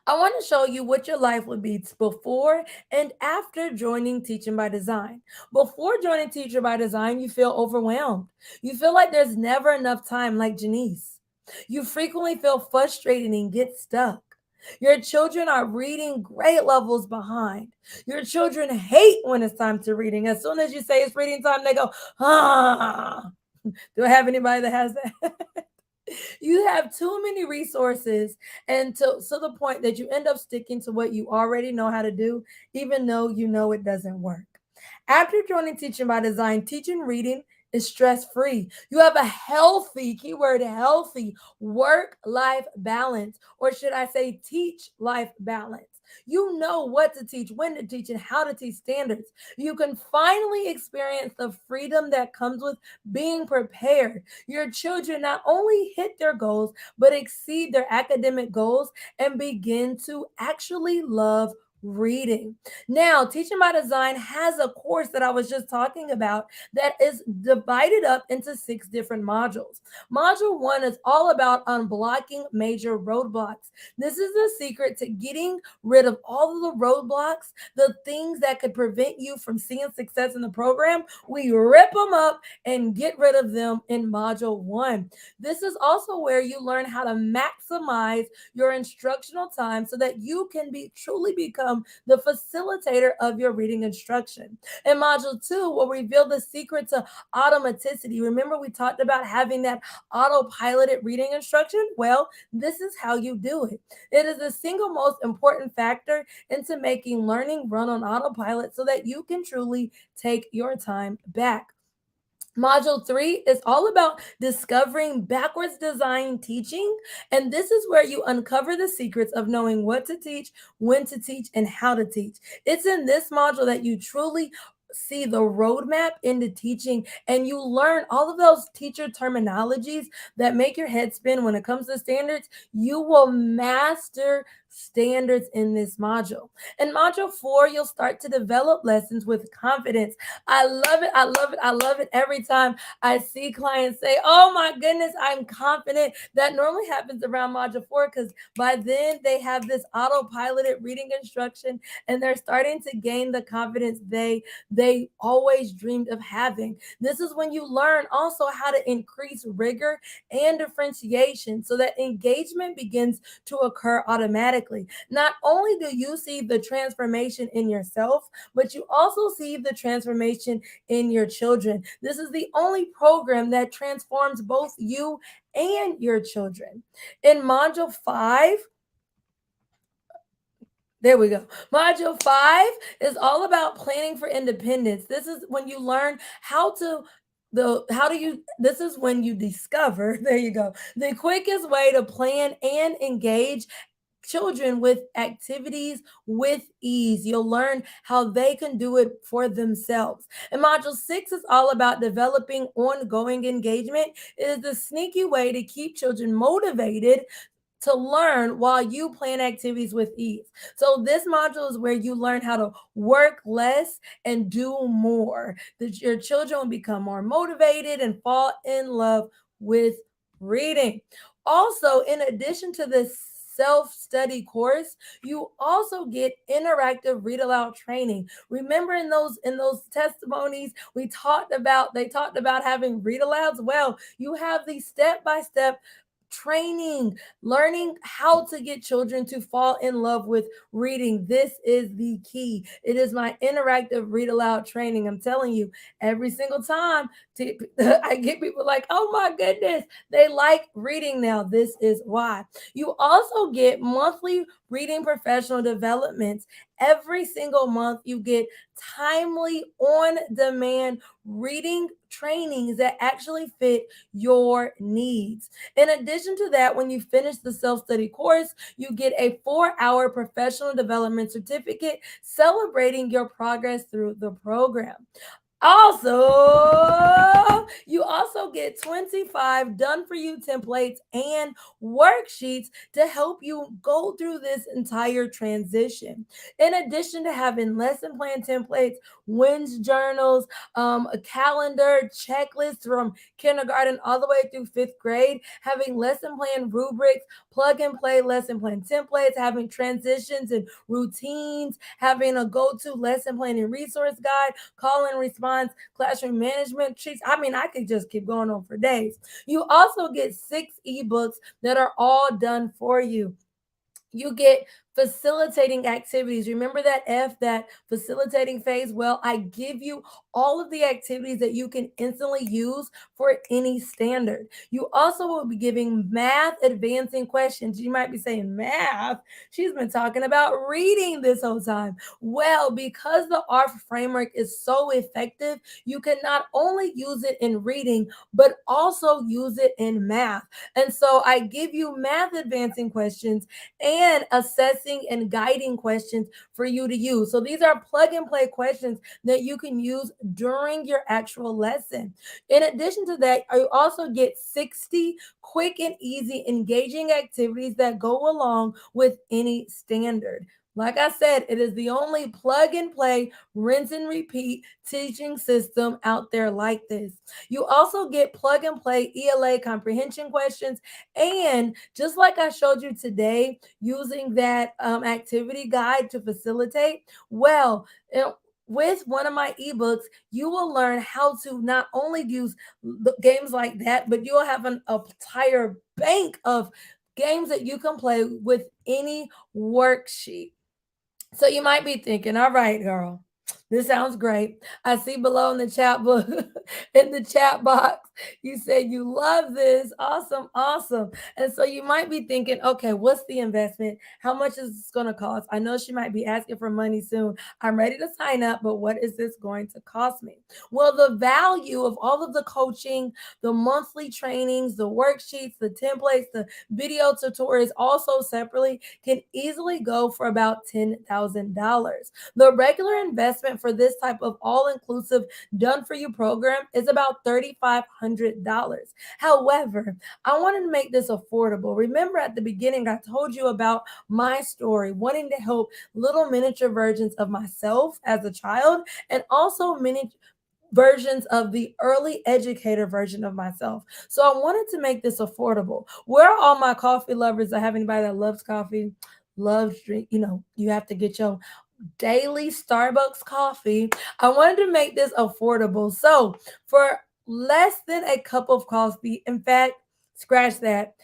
I want to show you what your life would be before and after joining Teaching by Design. Before joining Teacher by Design, you feel overwhelmed. You feel like there's never enough time, like Janice. You frequently feel frustrated and get stuck. Your children are reading grade levels behind. Your children hate when it's time to reading. As soon as you say it's reading time, they go, ah. Do I have anybody that has that? You have too many resources and to the point that you end up sticking to what you already know how to do, even though you know it doesn't work. After joining Teaching by Design, teaching reading is stress free. You have a healthy, keyword healthy, work life balance, or should I say, teach life balance. You know what to teach, when to teach, and how to teach standards. You can finally experience the freedom that comes with being prepared. Your children not only hit their goals, but exceed their academic goals and begin to actually love reading. Now, Teaching by Design has a course that I was just talking about that is divided up into 6 different modules. Module one is all about unblocking major roadblocks. This is the secret to getting rid of all of the roadblocks, the things that could prevent you from seeing success in the program. We rip them up and get rid of them in module one. This is also where you learn how to maximize your instructional time so that you can be truly become the facilitator of your reading instruction. In module two, we'll reveal the secret to automaticity. Remember, we talked about having that autopiloted reading instruction? Well, this is how you do it. It is the single most important factor into making learning run on autopilot so that you can truly take your time back. Module three is all about discovering backwards design teaching. And this is where you uncover the secrets of knowing what to teach, when to teach, and how to teach. It's in this module that you truly see the roadmap into teaching and you learn all of those teacher terminologies that make your head spin when it comes to standards. You will master standards in this module. In module four, you'll start to develop lessons with confidence. I love it. I love it. I love it every time I see clients say, oh my goodness, I'm confident. That normally happens around module four because by then they have this autopiloted reading instruction and they're starting to gain the confidence they always dreamed of having. This is when you learn also how to increase rigor and differentiation so that engagement begins to occur automatically. Not only do you see the transformation in yourself, but you also see the transformation in your children. This is the only program that transforms both you and your children. In module five, there we go. Module five is all about planning for independence. This is when you learn how to the how do you this is when you discover there you go, the quickest way to plan and engage children with activities with ease. You'll learn how they can do it for themselves. And module 6 is all about developing ongoing engagement. It is the sneaky way to keep children motivated to learn while you plan activities with ease. So this module is where you learn how to work less and do more. That your children will become more motivated and fall in love with reading. Also, in addition to this self-study course, you also get interactive read aloud training. Remember in those testimonies we talked about they talked about having read alouds. Well, you have the step-by-step training, learning how to get children to fall in love with reading. This is the key. It is my interactive read aloud training. I'm telling you, every single time I get people like, oh my goodness, they like reading now. This is why. You also get monthly reading professional developments. Every single month, you get timely, on demand reading trainings that actually fit your needs. In addition to that, when you finish the self study course, you get a 4-hour professional development certificate celebrating your progress through the program. Also, you also get 25 done for you templates and worksheets to help you go through this entire transition. In addition to having lesson plan templates, wins journals, a calendar, checklist from kindergarten all the way through fifth grade, having lesson plan rubrics, plug and play lesson plan templates, having transitions and routines, having a go to lesson planning resource guide, call and response, classroom management sheets. I mean, I could just keep going on for days. You also get 6 ebooks that are all done for you. You get facilitating activities. Remember that F, that facilitating phase? Well, I give you all of the activities that you can instantly use for any standard. You also will be giving math advancing questions. You might be saying, math? She's been talking about reading this whole time. Well, because the ARF framework is so effective, you can not only use it in reading, but also use it in math. And so I give you math advancing questions and assessing and guiding questions for you to use. So these are plug and play questions that you can use during your actual lesson. In addition to that, you also get 60 quick and easy engaging activities that go along with any standard. Like I said, it is the only plug and play, rinse and repeat teaching system out there like this. You also get plug and play ELA comprehension questions. And just like I showed you today, using that activity guide to facilitate, well, with one of my ebooks, you will learn how to not only use games like that, but you'll have an entire bank of games that you can play with any worksheet. So you might be thinking, all right, girl, this sounds great. I see below in the chat book, in the chat box, you said you love this. Awesome, awesome. And so you might be thinking, okay, what's the investment? How much is this going to cost? I know she might be asking for money soon. I'm ready to sign up, but what is this going to cost me? Well, the value of all of the coaching, the monthly trainings, the worksheets, the templates, the video tutorials, also separately, can easily go for about $10,000. The regular investment for this type of all inclusive done for you program is about $3,500. However, I wanted to make this affordable. Remember at the beginning, I told you about my story, wanting to help little miniature versions of myself as a child and also mini versions of the early educator version of myself. So I wanted to make this affordable. Where are all my coffee lovers? I have anybody that loves coffee, loves drink, you have to get your daily Starbucks coffee. I wanted to make this affordable. So for less than a cup of coffee, in fact, scratch that,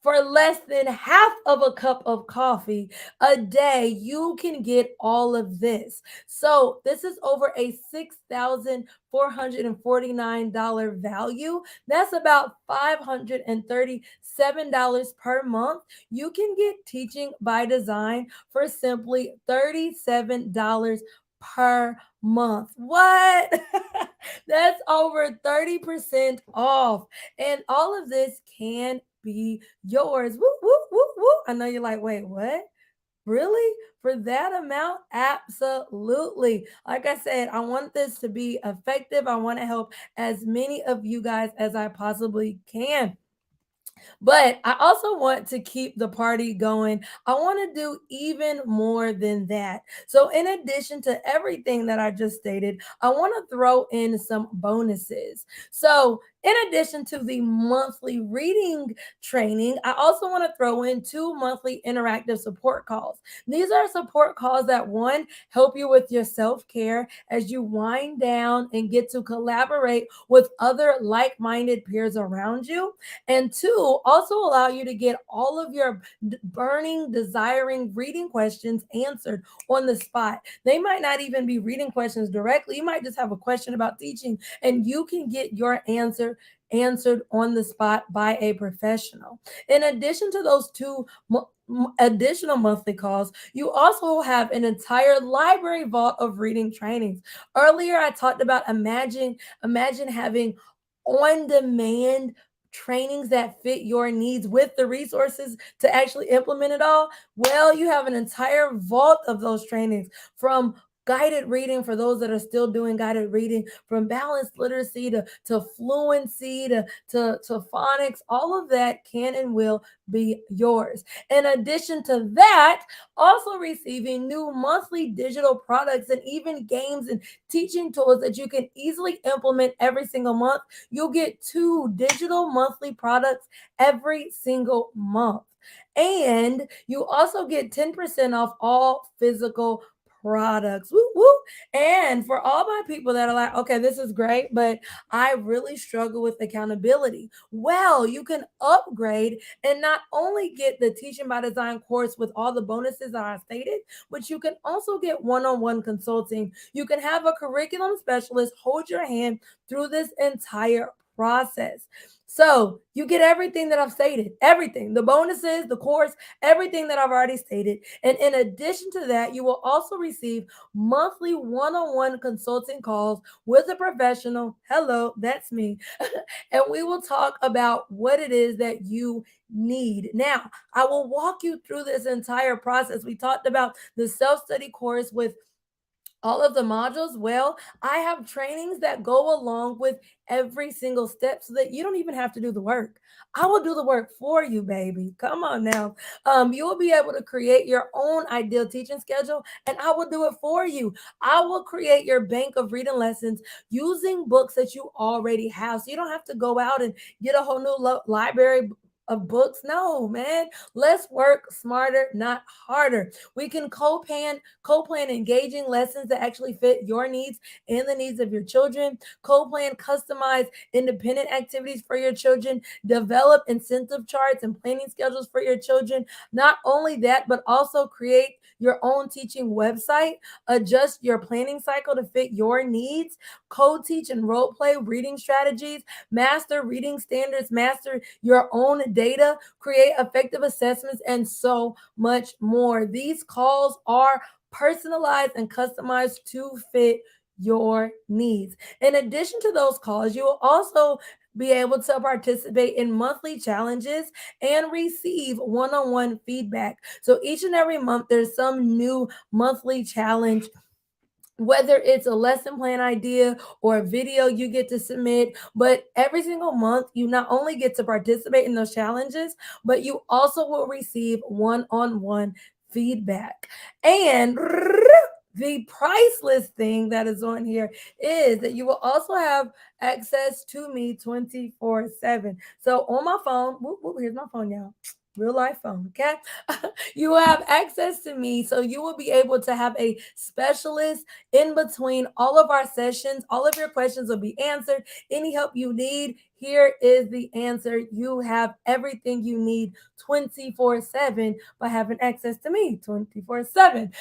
for less than half of a cup of coffee a day, you can get all of this. So, this is over a $6,449 value. That's about $537 per month. You can get teaching by design for simply $37 per month. What? That's over 30% off. And all of this can be yours. Woo, woo, woo, woo. I know you're like, wait, what? Really? For that amount? Absolutely. Like I said, I want this to be effective. I want to help as many of you guys as I possibly can. But I also want to keep the party going. I want to do even more than that. So, in addition to everything that I just stated, I want to throw in some bonuses. So, in addition to the monthly reading training, I also want to throw in 2 monthly interactive support calls. These are support calls that one help you with your self care as you wind down and get to collaborate with other like minded peers around you, and two, also allow you to get all of your burning, desiring reading questions answered on the spot. They might not even be reading questions directly. You might just have a question about teaching, and you can get your answer answered on the spot by a professional. In addition to those additional monthly calls, you also have an entire library vault of reading trainings. Earlier, I talked about imagine having on demand trainings that fit your needs with the resources to actually implement it all. Well, you have an entire vault of those trainings, from guided reading for those that are still doing guided reading, from balanced literacy to fluency to phonics. All of that can and will be yours. In addition to that, also receiving new monthly digital products and even games and teaching tools that you can easily implement every single month. You'll get 2 digital monthly products every single month. And you also get 10% off all physical products. Woo, woo. And for all my people that are like, okay, this is great, but I really struggle with accountability. Well, you can upgrade and not only get the Teaching by Design course with all the bonuses that I stated, but you can also get one-on-one consulting. You can have a curriculum specialist hold your hand through this entire process. So you get everything that I've stated, everything, the bonuses, the course, everything that I've already stated. And in addition to that, you will also receive monthly one-on-one consulting calls with a professional. Hello, that's me. And we will talk about what it is that you need. Now, I will walk you through this entire process. We talked about the self-study course with all of the modules. Well, I have trainings that go along with every single step so that you don't even have to do the work. I will do the work for you, baby. Come on now. You will be able to create your own ideal teaching schedule, and I will do it for you. I will create your bank of reading lessons using books that you already have, so you don't have to go out and get a whole new library of books. No, man. Let's work smarter, not harder. We can co-plan engaging lessons that actually fit your needs and the needs of your children. Co-plan customized independent activities for your children. Develop incentive charts and planning schedules for your children. Not only that, but also create your own teaching website. Adjust your planning cycle to fit your needs. Co-teach and role play reading strategies. Master reading standards. Master your own data. Create effective assessments, and so much more. These calls are personalized and customized to fit your needs. In addition to those calls, you will also be able to participate in monthly challenges and receive one-on-one feedback. So each and every month, there's some new monthly challenge, whether it's a lesson plan idea or a video you get to submit. But every single month, you not only get to participate in those challenges, but you also will receive one-on-one feedback. And the priceless thing that is on here is that you will also have access to me 24/7. So on my phone, whoop, whoop, here's my phone, y'all. Real life phone, okay? You will have access to me, so you will be able to have a specialist in between all of our sessions. All of your questions will be answered. Any help you need, Here is the answer. You have everything you need 24/7 by having access to me 24/7.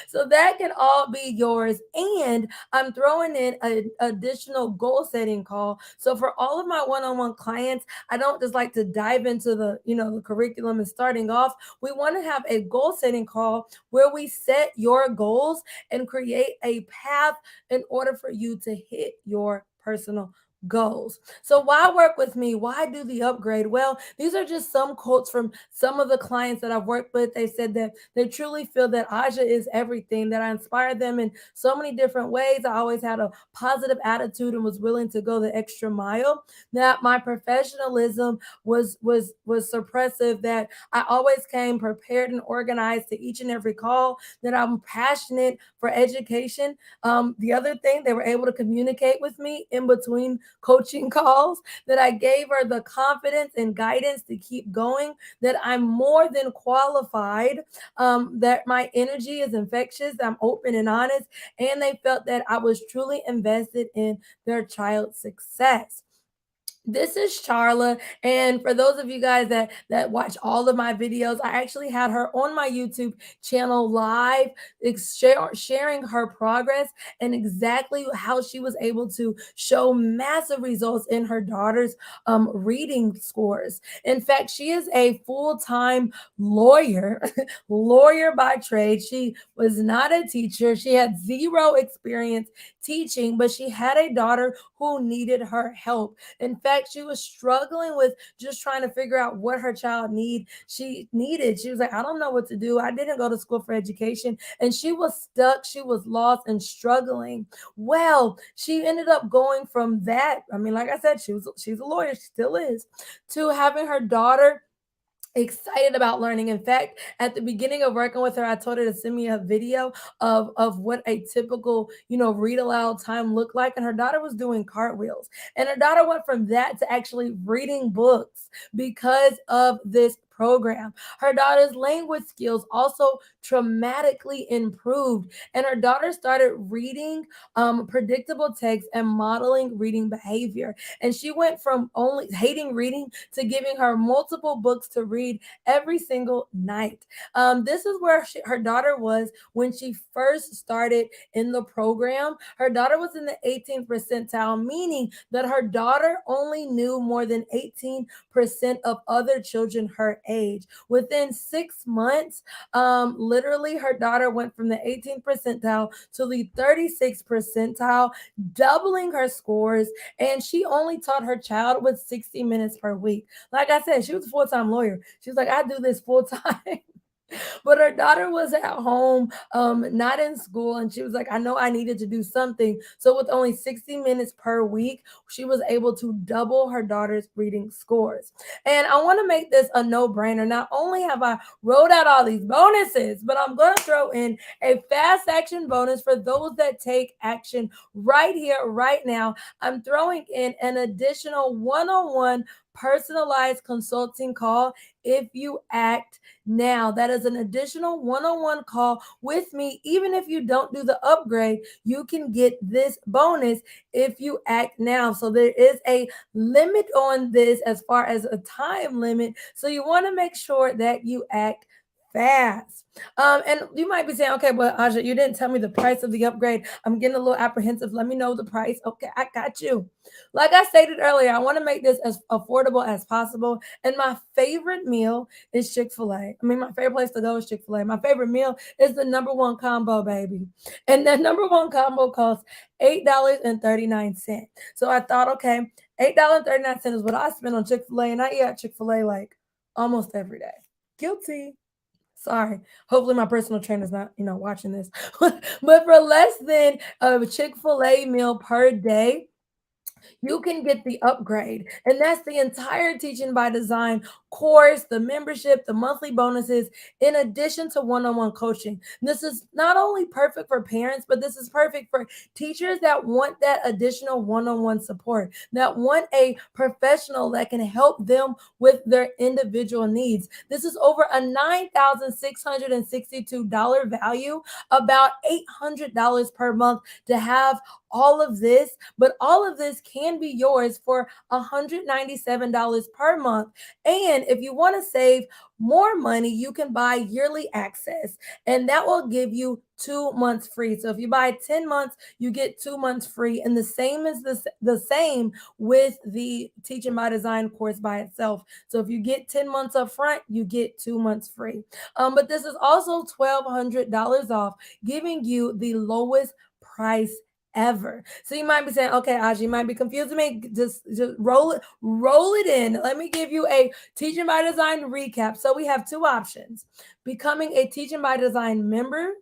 So that can all be yours. And I'm throwing in an additional goal setting call. So for all of my one-on-one clients, I don't just like to dive into the curriculum and starting off. We want to have a goal setting call where we set your goals and create a path in order for you to hit your personal goals. So why work with me? Why do the upgrade? Well, these are just some quotes from some of the clients that I've worked with. They said that they truly feel that Aja is everything, that I inspired them in so many different ways. I always had a positive attitude and was willing to go the extra mile. That my professionalism was suppressive, that I always came prepared and organized to each and every call, that I'm passionate for education. The other thing, they were able to communicate with me in between coaching calls, that I gave her the confidence and guidance to keep going, that I'm more than qualified, that my energy is infectious, I'm open and honest, and they felt that I was truly invested in their child's success. This is Charla, and for those of you guys that watch all of my videos, I actually had her on my YouTube channel live, sharing her progress and exactly how she was able to show massive results in her daughter's reading scores. In fact, she is a full-time lawyer, lawyer by trade. She was not a teacher. She had zero experience teaching, but she had a daughter who needed her help. In fact, she was struggling with just trying to figure out what her child she needed. She was like, I don't know what to do. I didn't go to school for education. And she was stuck, she was lost and struggling. Well, she ended up going from that. I mean, like I said, she's a lawyer, she still is, to having her daughter excited about learning. In fact, at the beginning of working with her, I told her to send me a video of what a typical, read aloud time looked like. And her daughter was doing cartwheels. And her daughter went from that to actually reading books because of this program. Her daughter's language skills also dramatically improved. And her daughter started reading predictable text and modeling reading behavior. And she went from only hating reading to giving her multiple books to read every single night. This is where her daughter was when she first started in the program. Her daughter was in the 18th percentile, meaning that her daughter only knew more than 18% of other children her age. Within 6 months, literally, her daughter went from the 18th percentile to the 36th percentile, doubling her scores, and she only taught her child with 60 minutes per week. Like I said, she was a full-time lawyer. She was like, I do this full time. But her daughter was at home, not in school, and she was like, I know I needed to do something. So with only 60 minutes per week, she was able to double her daughter's reading scores. And I want to make this a no-brainer. Not only have I wrote out all these bonuses, but I'm going to throw in a fast action bonus for those that take action right here, right now. I'm throwing in an additional one-on-one personalized consulting call if you act now. That is an additional one-on-one call with me. Even if you don't do the upgrade, you can get this bonus if you act now. So there is a limit on this as far as a time limit. So you want to make sure that you act fast. And you might be saying, okay, but Aja, you didn't tell me the price of the upgrade. I'm getting a little apprehensive. Let me know the price. Okay, I got you. Like I stated earlier, I want to make this as affordable as possible. And my favorite meal is Chick-fil-A. I mean, my favorite place to go is Chick-fil-A. My favorite meal is the number one combo, baby. And that number one combo costs $8.39. So I thought, okay, $8.39 is what I spend on Chick-fil-A, and I eat at Chick-fil-A like almost every day. Guilty. Sorry. Hopefully my personal trainer's not, watching this. But for less than a Chick-fil-A meal per day, you can get the upgrade. And that's the entire Teaching by Design course, the membership, the monthly bonuses, in addition to one on one coaching. This is not only perfect for parents, but this is perfect for teachers that want that additional one on one support, that want a professional that can help them with their individual needs. This is over a $9,662 value, about $800 per month to have all of this, but all of this can be yours for $197 per month. And if you want to save more money, you can buy yearly access, and that will give you 2 months free. So if you buy 10 months, you get 2 months free. And the same is the same with the Teaching by Design course by itself. So if you get 10 months up front, you get 2 months free. But this is also $1,200 off, giving you the lowest price ever. So you might be saying, okay, Aji, you might be confusing me. Just roll it in. Let me give you a Teaching by Design recap. So we have two options: becoming a Teaching by Design member,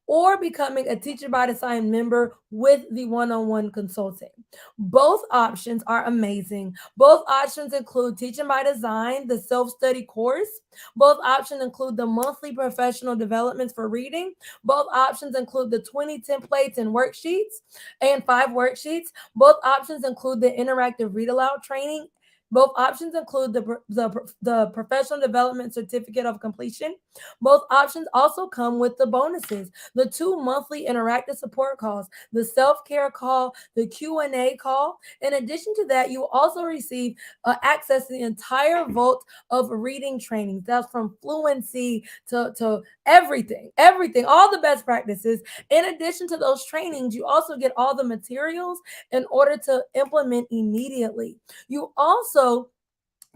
or becoming a Teacher by Design member with the one on one consulting. Both options are amazing. Both options include Teaching by Design, the self study course. Both options include the monthly professional developments for reading. Both options include the 20 templates and worksheets and 5 worksheets. Both options include the interactive read aloud training. Both options include the professional development certificate of completion. Both options also come with the bonuses: the 2 monthly interactive support calls, the self-care call, the Q&A call. In addition to that, you also receive access to the entire vault of reading trainings. That's from fluency to everything, all the best practices. In addition to those trainings, you also get all the materials in order to implement immediately. You also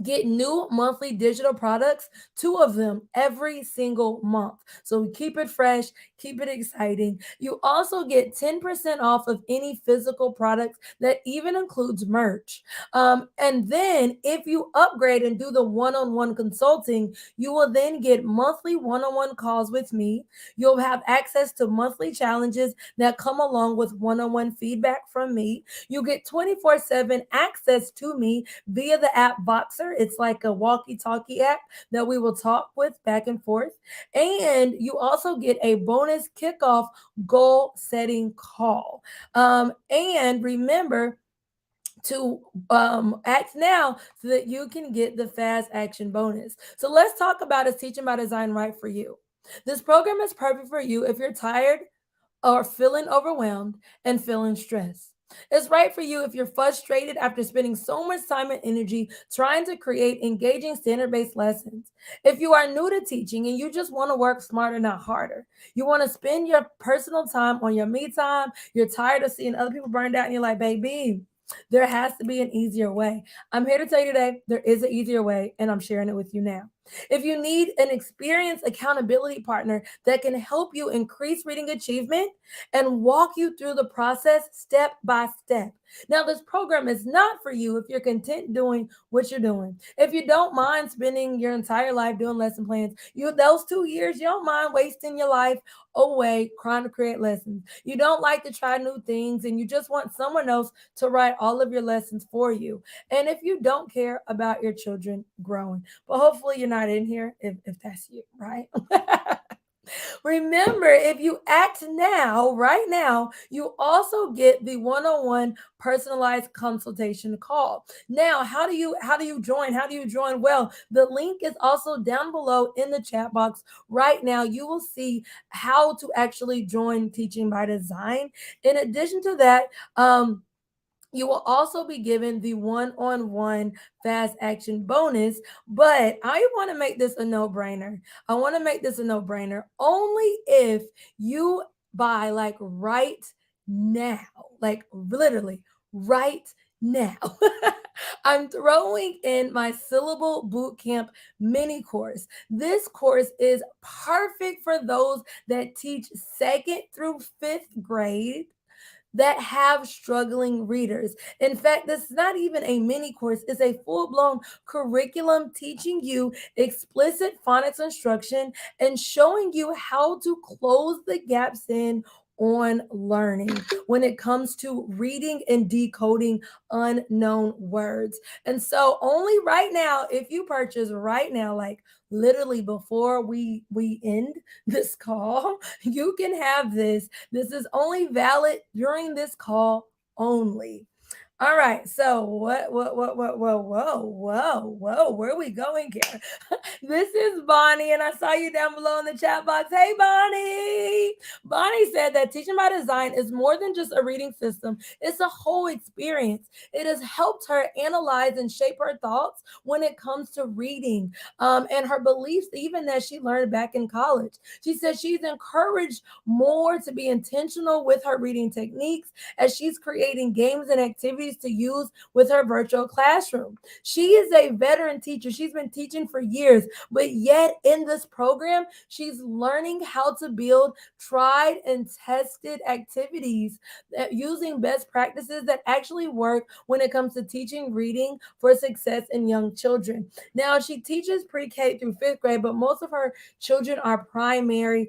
get new monthly digital products, 2 of them every single month. So we keep it fresh, keep it exciting. You also get 10% off of any physical products that even includes merch. And then if you upgrade and do the one on one consulting, you will then get monthly one on one calls with me. You'll have access to monthly challenges that come along with one on one feedback from me. You get 24/7 access to me via the app Voxer. It's like a walkie talkie app that we will talk with back and forth. And you also get a bonus kickoff goal setting call. And remember to act now so that you can get the fast action bonus. So let's talk about is Teaching by Design right for you? This program is perfect for you if you're tired or feeling overwhelmed and feeling stressed. It's right for you if you're frustrated after spending so much time and energy trying to create engaging standard based lessons. If you are new to teaching and you just want to work smarter, not harder, you want to spend your personal time on your me time, you're tired of seeing other people burned out, and you're like, baby, there has to be an easier way. I'm here to tell you today there is an easier way, and I'm sharing it with you now. If you need an experienced accountability partner that can help you increase reading achievement and walk you through the process step by step. Now, this program is not for you if you're content doing what you're doing. If you don't mind spending your entire life doing lesson plans, you those 2 years, you don't mind wasting your life away trying to create lessons. You don't like to try new things and you just want someone else to write all of your lessons for you. And if you don't care about your children growing, but hopefully you're not in here if that's you, right? Remember, if you act now, right now, you also get the one-on-one personalized consultation call. Now, how do you join? How do you join? Well, the link is also down below in the chat box right now. You will see how to actually join Teaching by Design. In addition to that, you will also be given the one on one fast action bonus, but I want to make this a no brainer. I want to make this a no brainer only if you buy like right now, like literally right now. I'm throwing in my syllable bootcamp mini course. This course is perfect for those that teach second through fifth grade that have struggling readers. In fact, this is not even a mini course, it's a full blown curriculum teaching you explicit phonics instruction and showing you how to close the gaps in on learning when it comes to reading and decoding unknown words. And so only right now, if you purchase right now, like literally before we end this call, you can have this. This is only valid during this call only. All right. So whoa, where are we going here? This is Bonnie, and I saw you down below in the chat box. Hey, Bonnie. Bonnie said that teaching by design is more than just a reading system, it's a whole experience. It has helped her analyze and shape her thoughts when it comes to reading, and her beliefs, even that she learned back in college. She said she's encouraged more to be intentional with her reading techniques as she's creating games and activities to use with her virtual classroom. She is a veteran teacher. She's been teaching for years, but yet in this program, she's learning how to build tried and tested activities using best practices that actually work when it comes to teaching reading for success in young children. Now, she teaches pre-K through 5th grade, but most of her children are primary,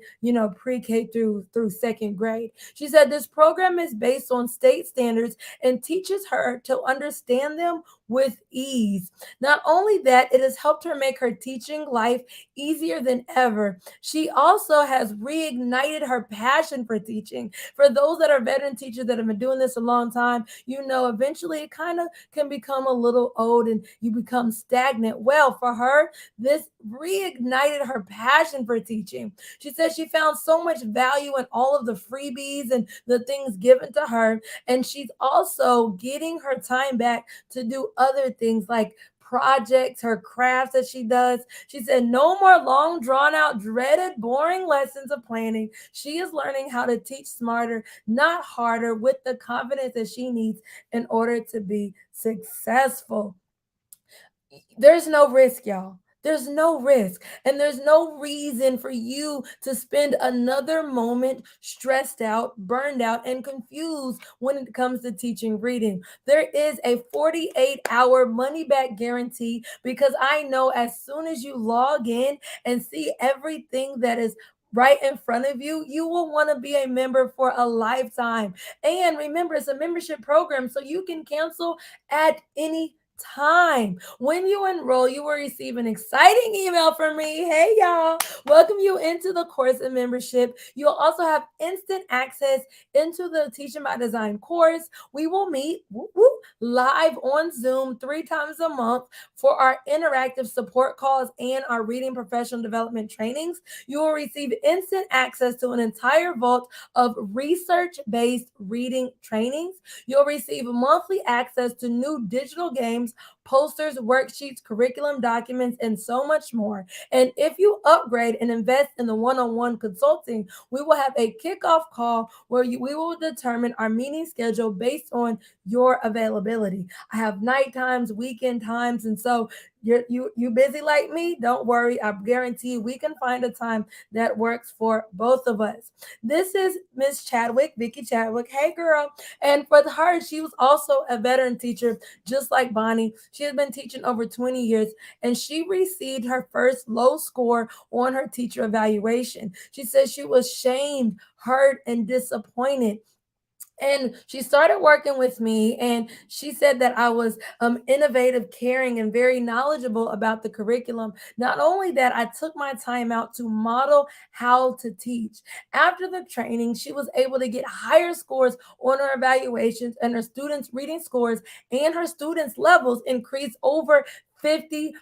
pre-K through 2nd grade. She said this program is based on state standards and teaches her to understand them with ease. Not only that, it has helped her make her teaching life easier than ever. She also has reignited her passion for teaching. For those that are veteran teachers that have been doing this a long time, eventually it kind of can become a little old and you become stagnant. Well, for her, this reignited her passion for teaching. She says she found so much value in all of the freebies and the things given to her. And she's also getting her time back to do other things like projects, her crafts that she does. She said, no more long, drawn out, dreaded, boring lessons of planning. She is learning how to teach smarter, not harder, with the confidence that she needs in order to be successful. There's no risk, y'all. There's no risk. And there's no reason for you to spend another moment stressed out, burned out, and confused when it comes to teaching reading. There is a 48-hour money back guarantee because I know as soon as you log in and see everything that is right in front of you, you will want to be a member for a lifetime. And remember, it's a membership program, so you can cancel at any time. When you enroll, you will receive an exciting email from me. Hey, y'all, welcome you into the course and membership. You'll also have instant access into the Teaching by Design course. We will meet live on Zoom 3 times a month for our interactive support calls and our reading professional development trainings. You will receive instant access to an entire vault of research-based reading trainings. You'll receive monthly access to new digital games, posters, worksheets, curriculum documents, and so much more. And if you upgrade and invest in the one-on-one consulting, we will have a kickoff call where we will determine our meeting schedule based on your availability. I have night times, weekend times, and so you busy like me? Don't worry. I guarantee we can find a time that works for both of us. This is Miss Chadwick, Vicky Chadwick. Hey, girl. And for her, she was also a veteran teacher, just like Bonnie. She has been teaching over 20 years, and she received her first low score on her teacher evaluation. She said she was shamed, hurt, and disappointed. And she started working with me, and she said that I was innovative, caring, and very knowledgeable about the curriculum. Not only that, I took my time out to model how to teach. After the training, she was able to get higher scores on her evaluations, and her students' reading scores and her students' levels increased over 50%,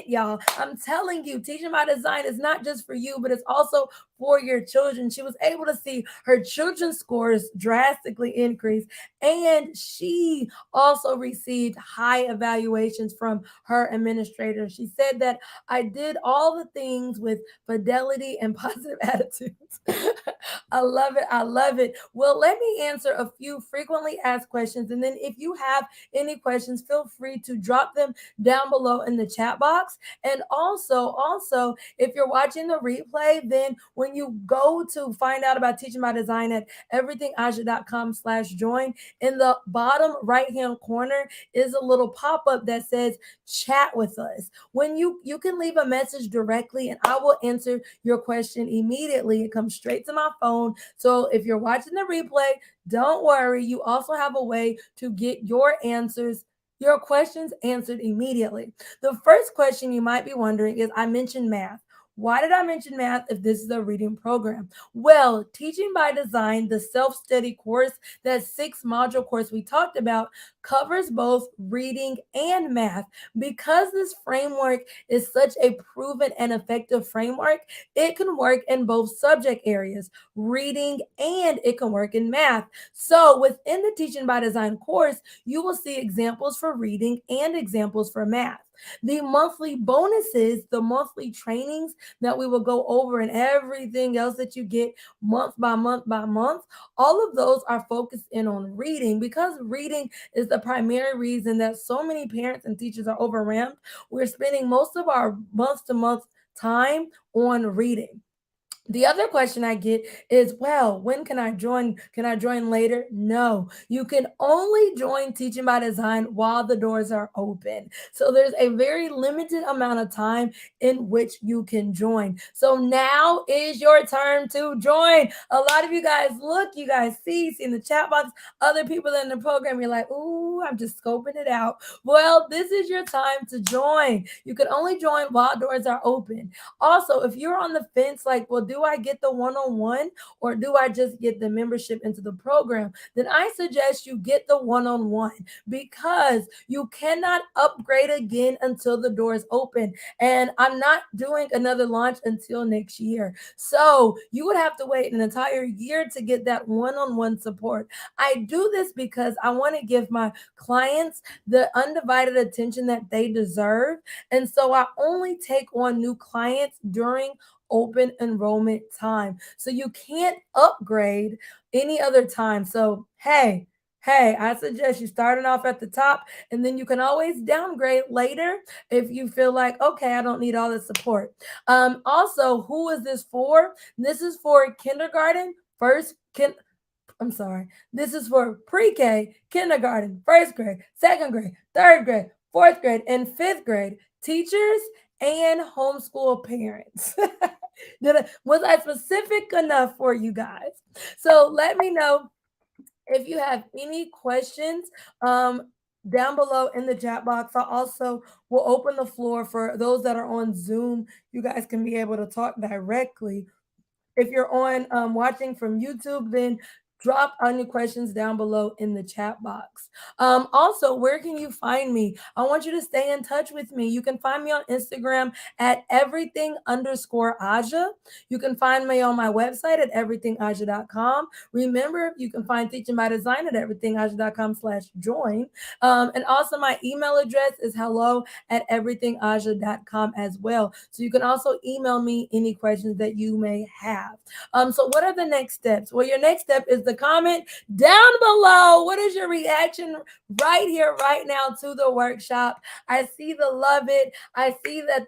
y'all. I'm telling you, teaching by design is not just for you, but it's also for your children. She was able to see her children's scores drastically increase, and she also received high evaluations from her administrator. She said that I did all the things with fidelity and positive attitudes. I love it. I love it. Well, let me answer a few frequently asked questions, and then if you have any questions, feel free to drop them down below in the chat box. And also, if you're watching the replay, then when you go to find out about Teaching by Design at everythingaja.com/join, in the bottom right hand corner is a little pop-up that says chat with us. When you can leave a message directly and I will answer your question immediately. It comes straight to my phone. So if you're watching the replay, don't worry. You also have a way to get your questions answered immediately. The first question you might be wondering is, I mentioned math. Why did I mention math if this is a reading program? Well, Teaching by Design, the self-study course, that 6 module course we talked about, covers both reading and math. Because this framework is such a proven and effective framework, it can work in both subject areas, reading, and it can work in math. So within the Teaching by Design course, you will see examples for reading and examples for math. The monthly bonuses, the monthly trainings that we will go over, and everything else that you get month by month by month, all of those are focused in on reading, because reading is the primary reason that so many parents and teachers are overwhelmed. We're spending most of our month to month time on reading. The other question I get is, well, when can I join? Can I join later? No, you can only join Teaching by Design while the doors are open. So there's a very limited amount of time in which you can join. So now is your turn to join. A lot of you guys look, you guys see in the chat box, other people in the program, you're like, ooh, I'm just scoping it out. Well, this is your time to join. You can only join while doors are open. Also, if you're on the fence, like, well, do I get the one-on-one or do I just get the membership into the program? Then I suggest you get the one-on-one, because you cannot upgrade again until the doors open. And I'm not doing another launch until next year. So you would have to wait an entire year to get that one-on-one support. I do this because I want to give my clients the undivided attention that they deserve. And so I only take on new clients during open enrollment time. So you can't upgrade any other time. So, hey, I suggest you starting off at the top, and then you can always downgrade later if you feel like, okay, I don't need all the support. Also, who is this for? This is for kindergarten, first kin I'm sorry. This is for pre-K, kindergarten, first grade, second grade, third grade, fourth grade, and fifth grade teachers and homeschool parents. Was I specific enough for you guys? So let me know if you have any questions down below in the chat box. I also will open the floor for those that are on Zoom. You guys can be able to talk directly. If you're on watching from YouTube, then drop on your questions down below in the chat box. Also, where can you find me? I want you to stay in touch with me. You can find me on Instagram at everything_Aja. You can find me on my website at everythingaja.com. Remember, you can find Teaching by Design at everythingaja.com/join. And also my email address is hello@everythingaja.com as well. So you can also email me any questions that you may have. So what are the next steps? Well, your next step is the comment down below. What is your reaction right here, right now to the workshop? I see the love it. I see that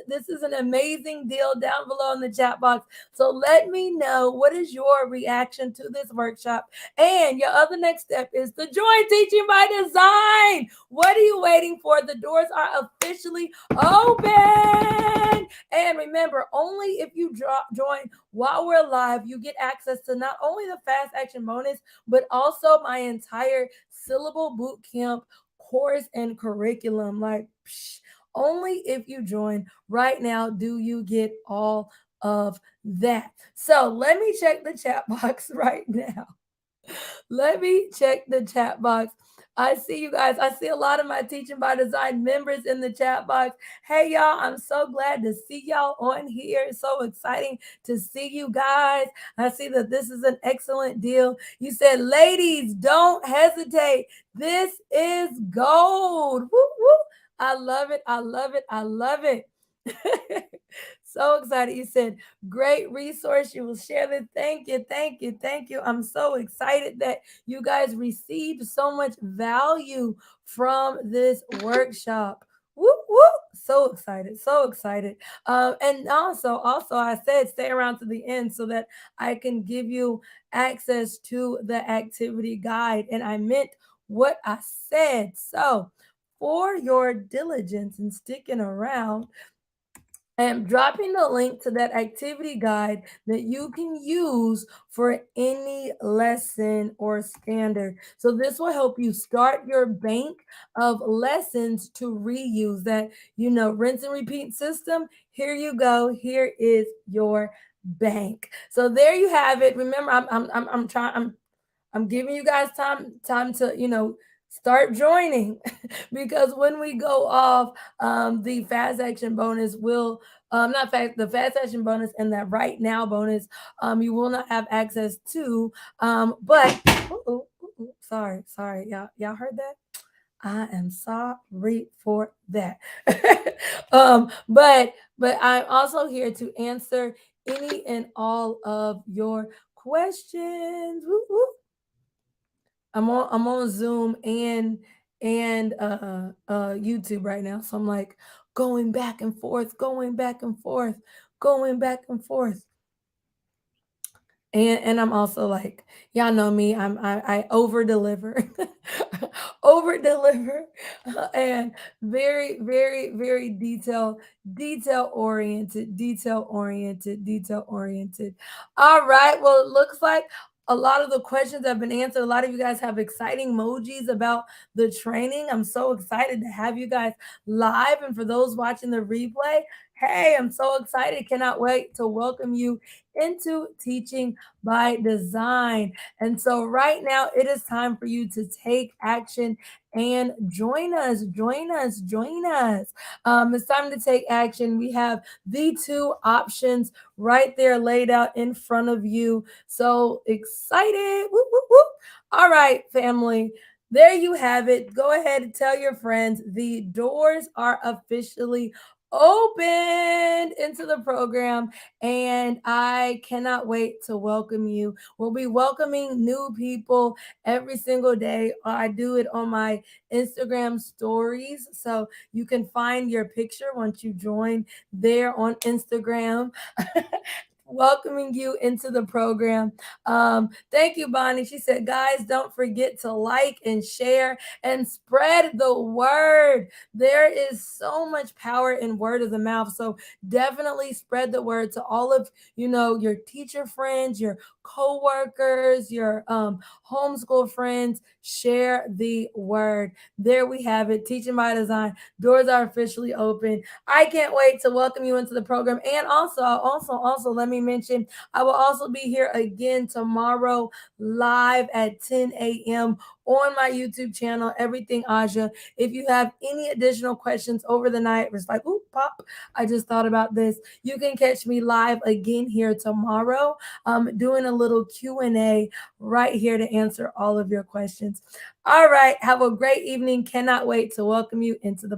this is an amazing deal down below in the chat box. So let me know, what is your reaction to this workshop? And your other next step is to join Teaching by Design. What are you waiting for? The doors are officially open. And remember, only if you join while we're live, you get access to not only the fast action bonus, but also my entire syllable boot camp course and curriculum. Like, only if you join right now do you get all of that. So let me check the chat box right now. Let me check the chat box. I see you guys. I see a lot of my Teaching by Design members in the chat box. Hey, y'all, I'm so glad to see y'all on here. It's so exciting to see you guys. I see that this is an excellent deal. You said, ladies, don't hesitate. This is gold. Woo, woo. I love it. I love it. I love it. So excited. You said, great resource. You will share this. Thank you. Thank you. Thank you. I'm so excited that you guys received so much value from this workshop. Whoop whoop. So excited, so excited. And also, I said stay around to the end so that I can give you access to the activity guide. And I meant what I said. So, for your diligence and sticking around, I am dropping the link to that activity guide that you can use for any lesson or standard. So, this will help you start your bank of lessons to reuse that, rinse and repeat system. Here you go. Here is your bank. So, there you have it. Remember, I'm trying, I'm giving you guys time to start joining because when we go off, the fast action bonus will not fast the fast action bonus and that right now bonus, you will not have access to, but sorry, y'all heard that. I am sorry for that. But I'm also here to answer any and all of your questions. Woo, woo. I'm on Zoom and YouTube right now. So I'm like going back and forth, going back and forth, going back and forth. And I'm also like, y'all know me, I over deliver, over deliver, and very detail oriented, detail oriented. All right, well, it looks like a lot of the questions have been answered. A lot of you guys have exciting emojis about the training. I'm so excited to have you guys live, and for those watching the replay, hey, I'm so excited. Cannot wait to welcome you into teaching by design. And so, right now, it is time for you to take action and join us. Join us. Join us. It's time to take action. We have the two options right there laid out in front of you. So excited. Whoop, whoop, whoop. All right, family. There you have it. Go ahead and tell your friends the doors are officially opened into the program, and I cannot wait to welcome you. We'll be welcoming new people every single day. I do it on my Instagram stories, so you can find your picture once you join there on Instagram. Welcoming you into the program. Thank you, Bonnie. She said, guys, don't forget to like and share and spread the word. There is so much power in word of the mouth. So definitely spread the word to all of your teacher friends, your co-workers, your homeschool friends. Share the word. There we have it. Teaching by design. Doors are officially open. I can't wait to welcome you into the program. And also, let me mention, I will also be here again tomorrow live at 10 a.m. on my YouTube channel, Everything Aja. If you have any additional questions over the night, it's like, ooh, pop, I just thought about this. You can catch me live again here tomorrow, doing a little Q&A right here to answer all of your questions. All right, have a great evening. Cannot wait to welcome you into the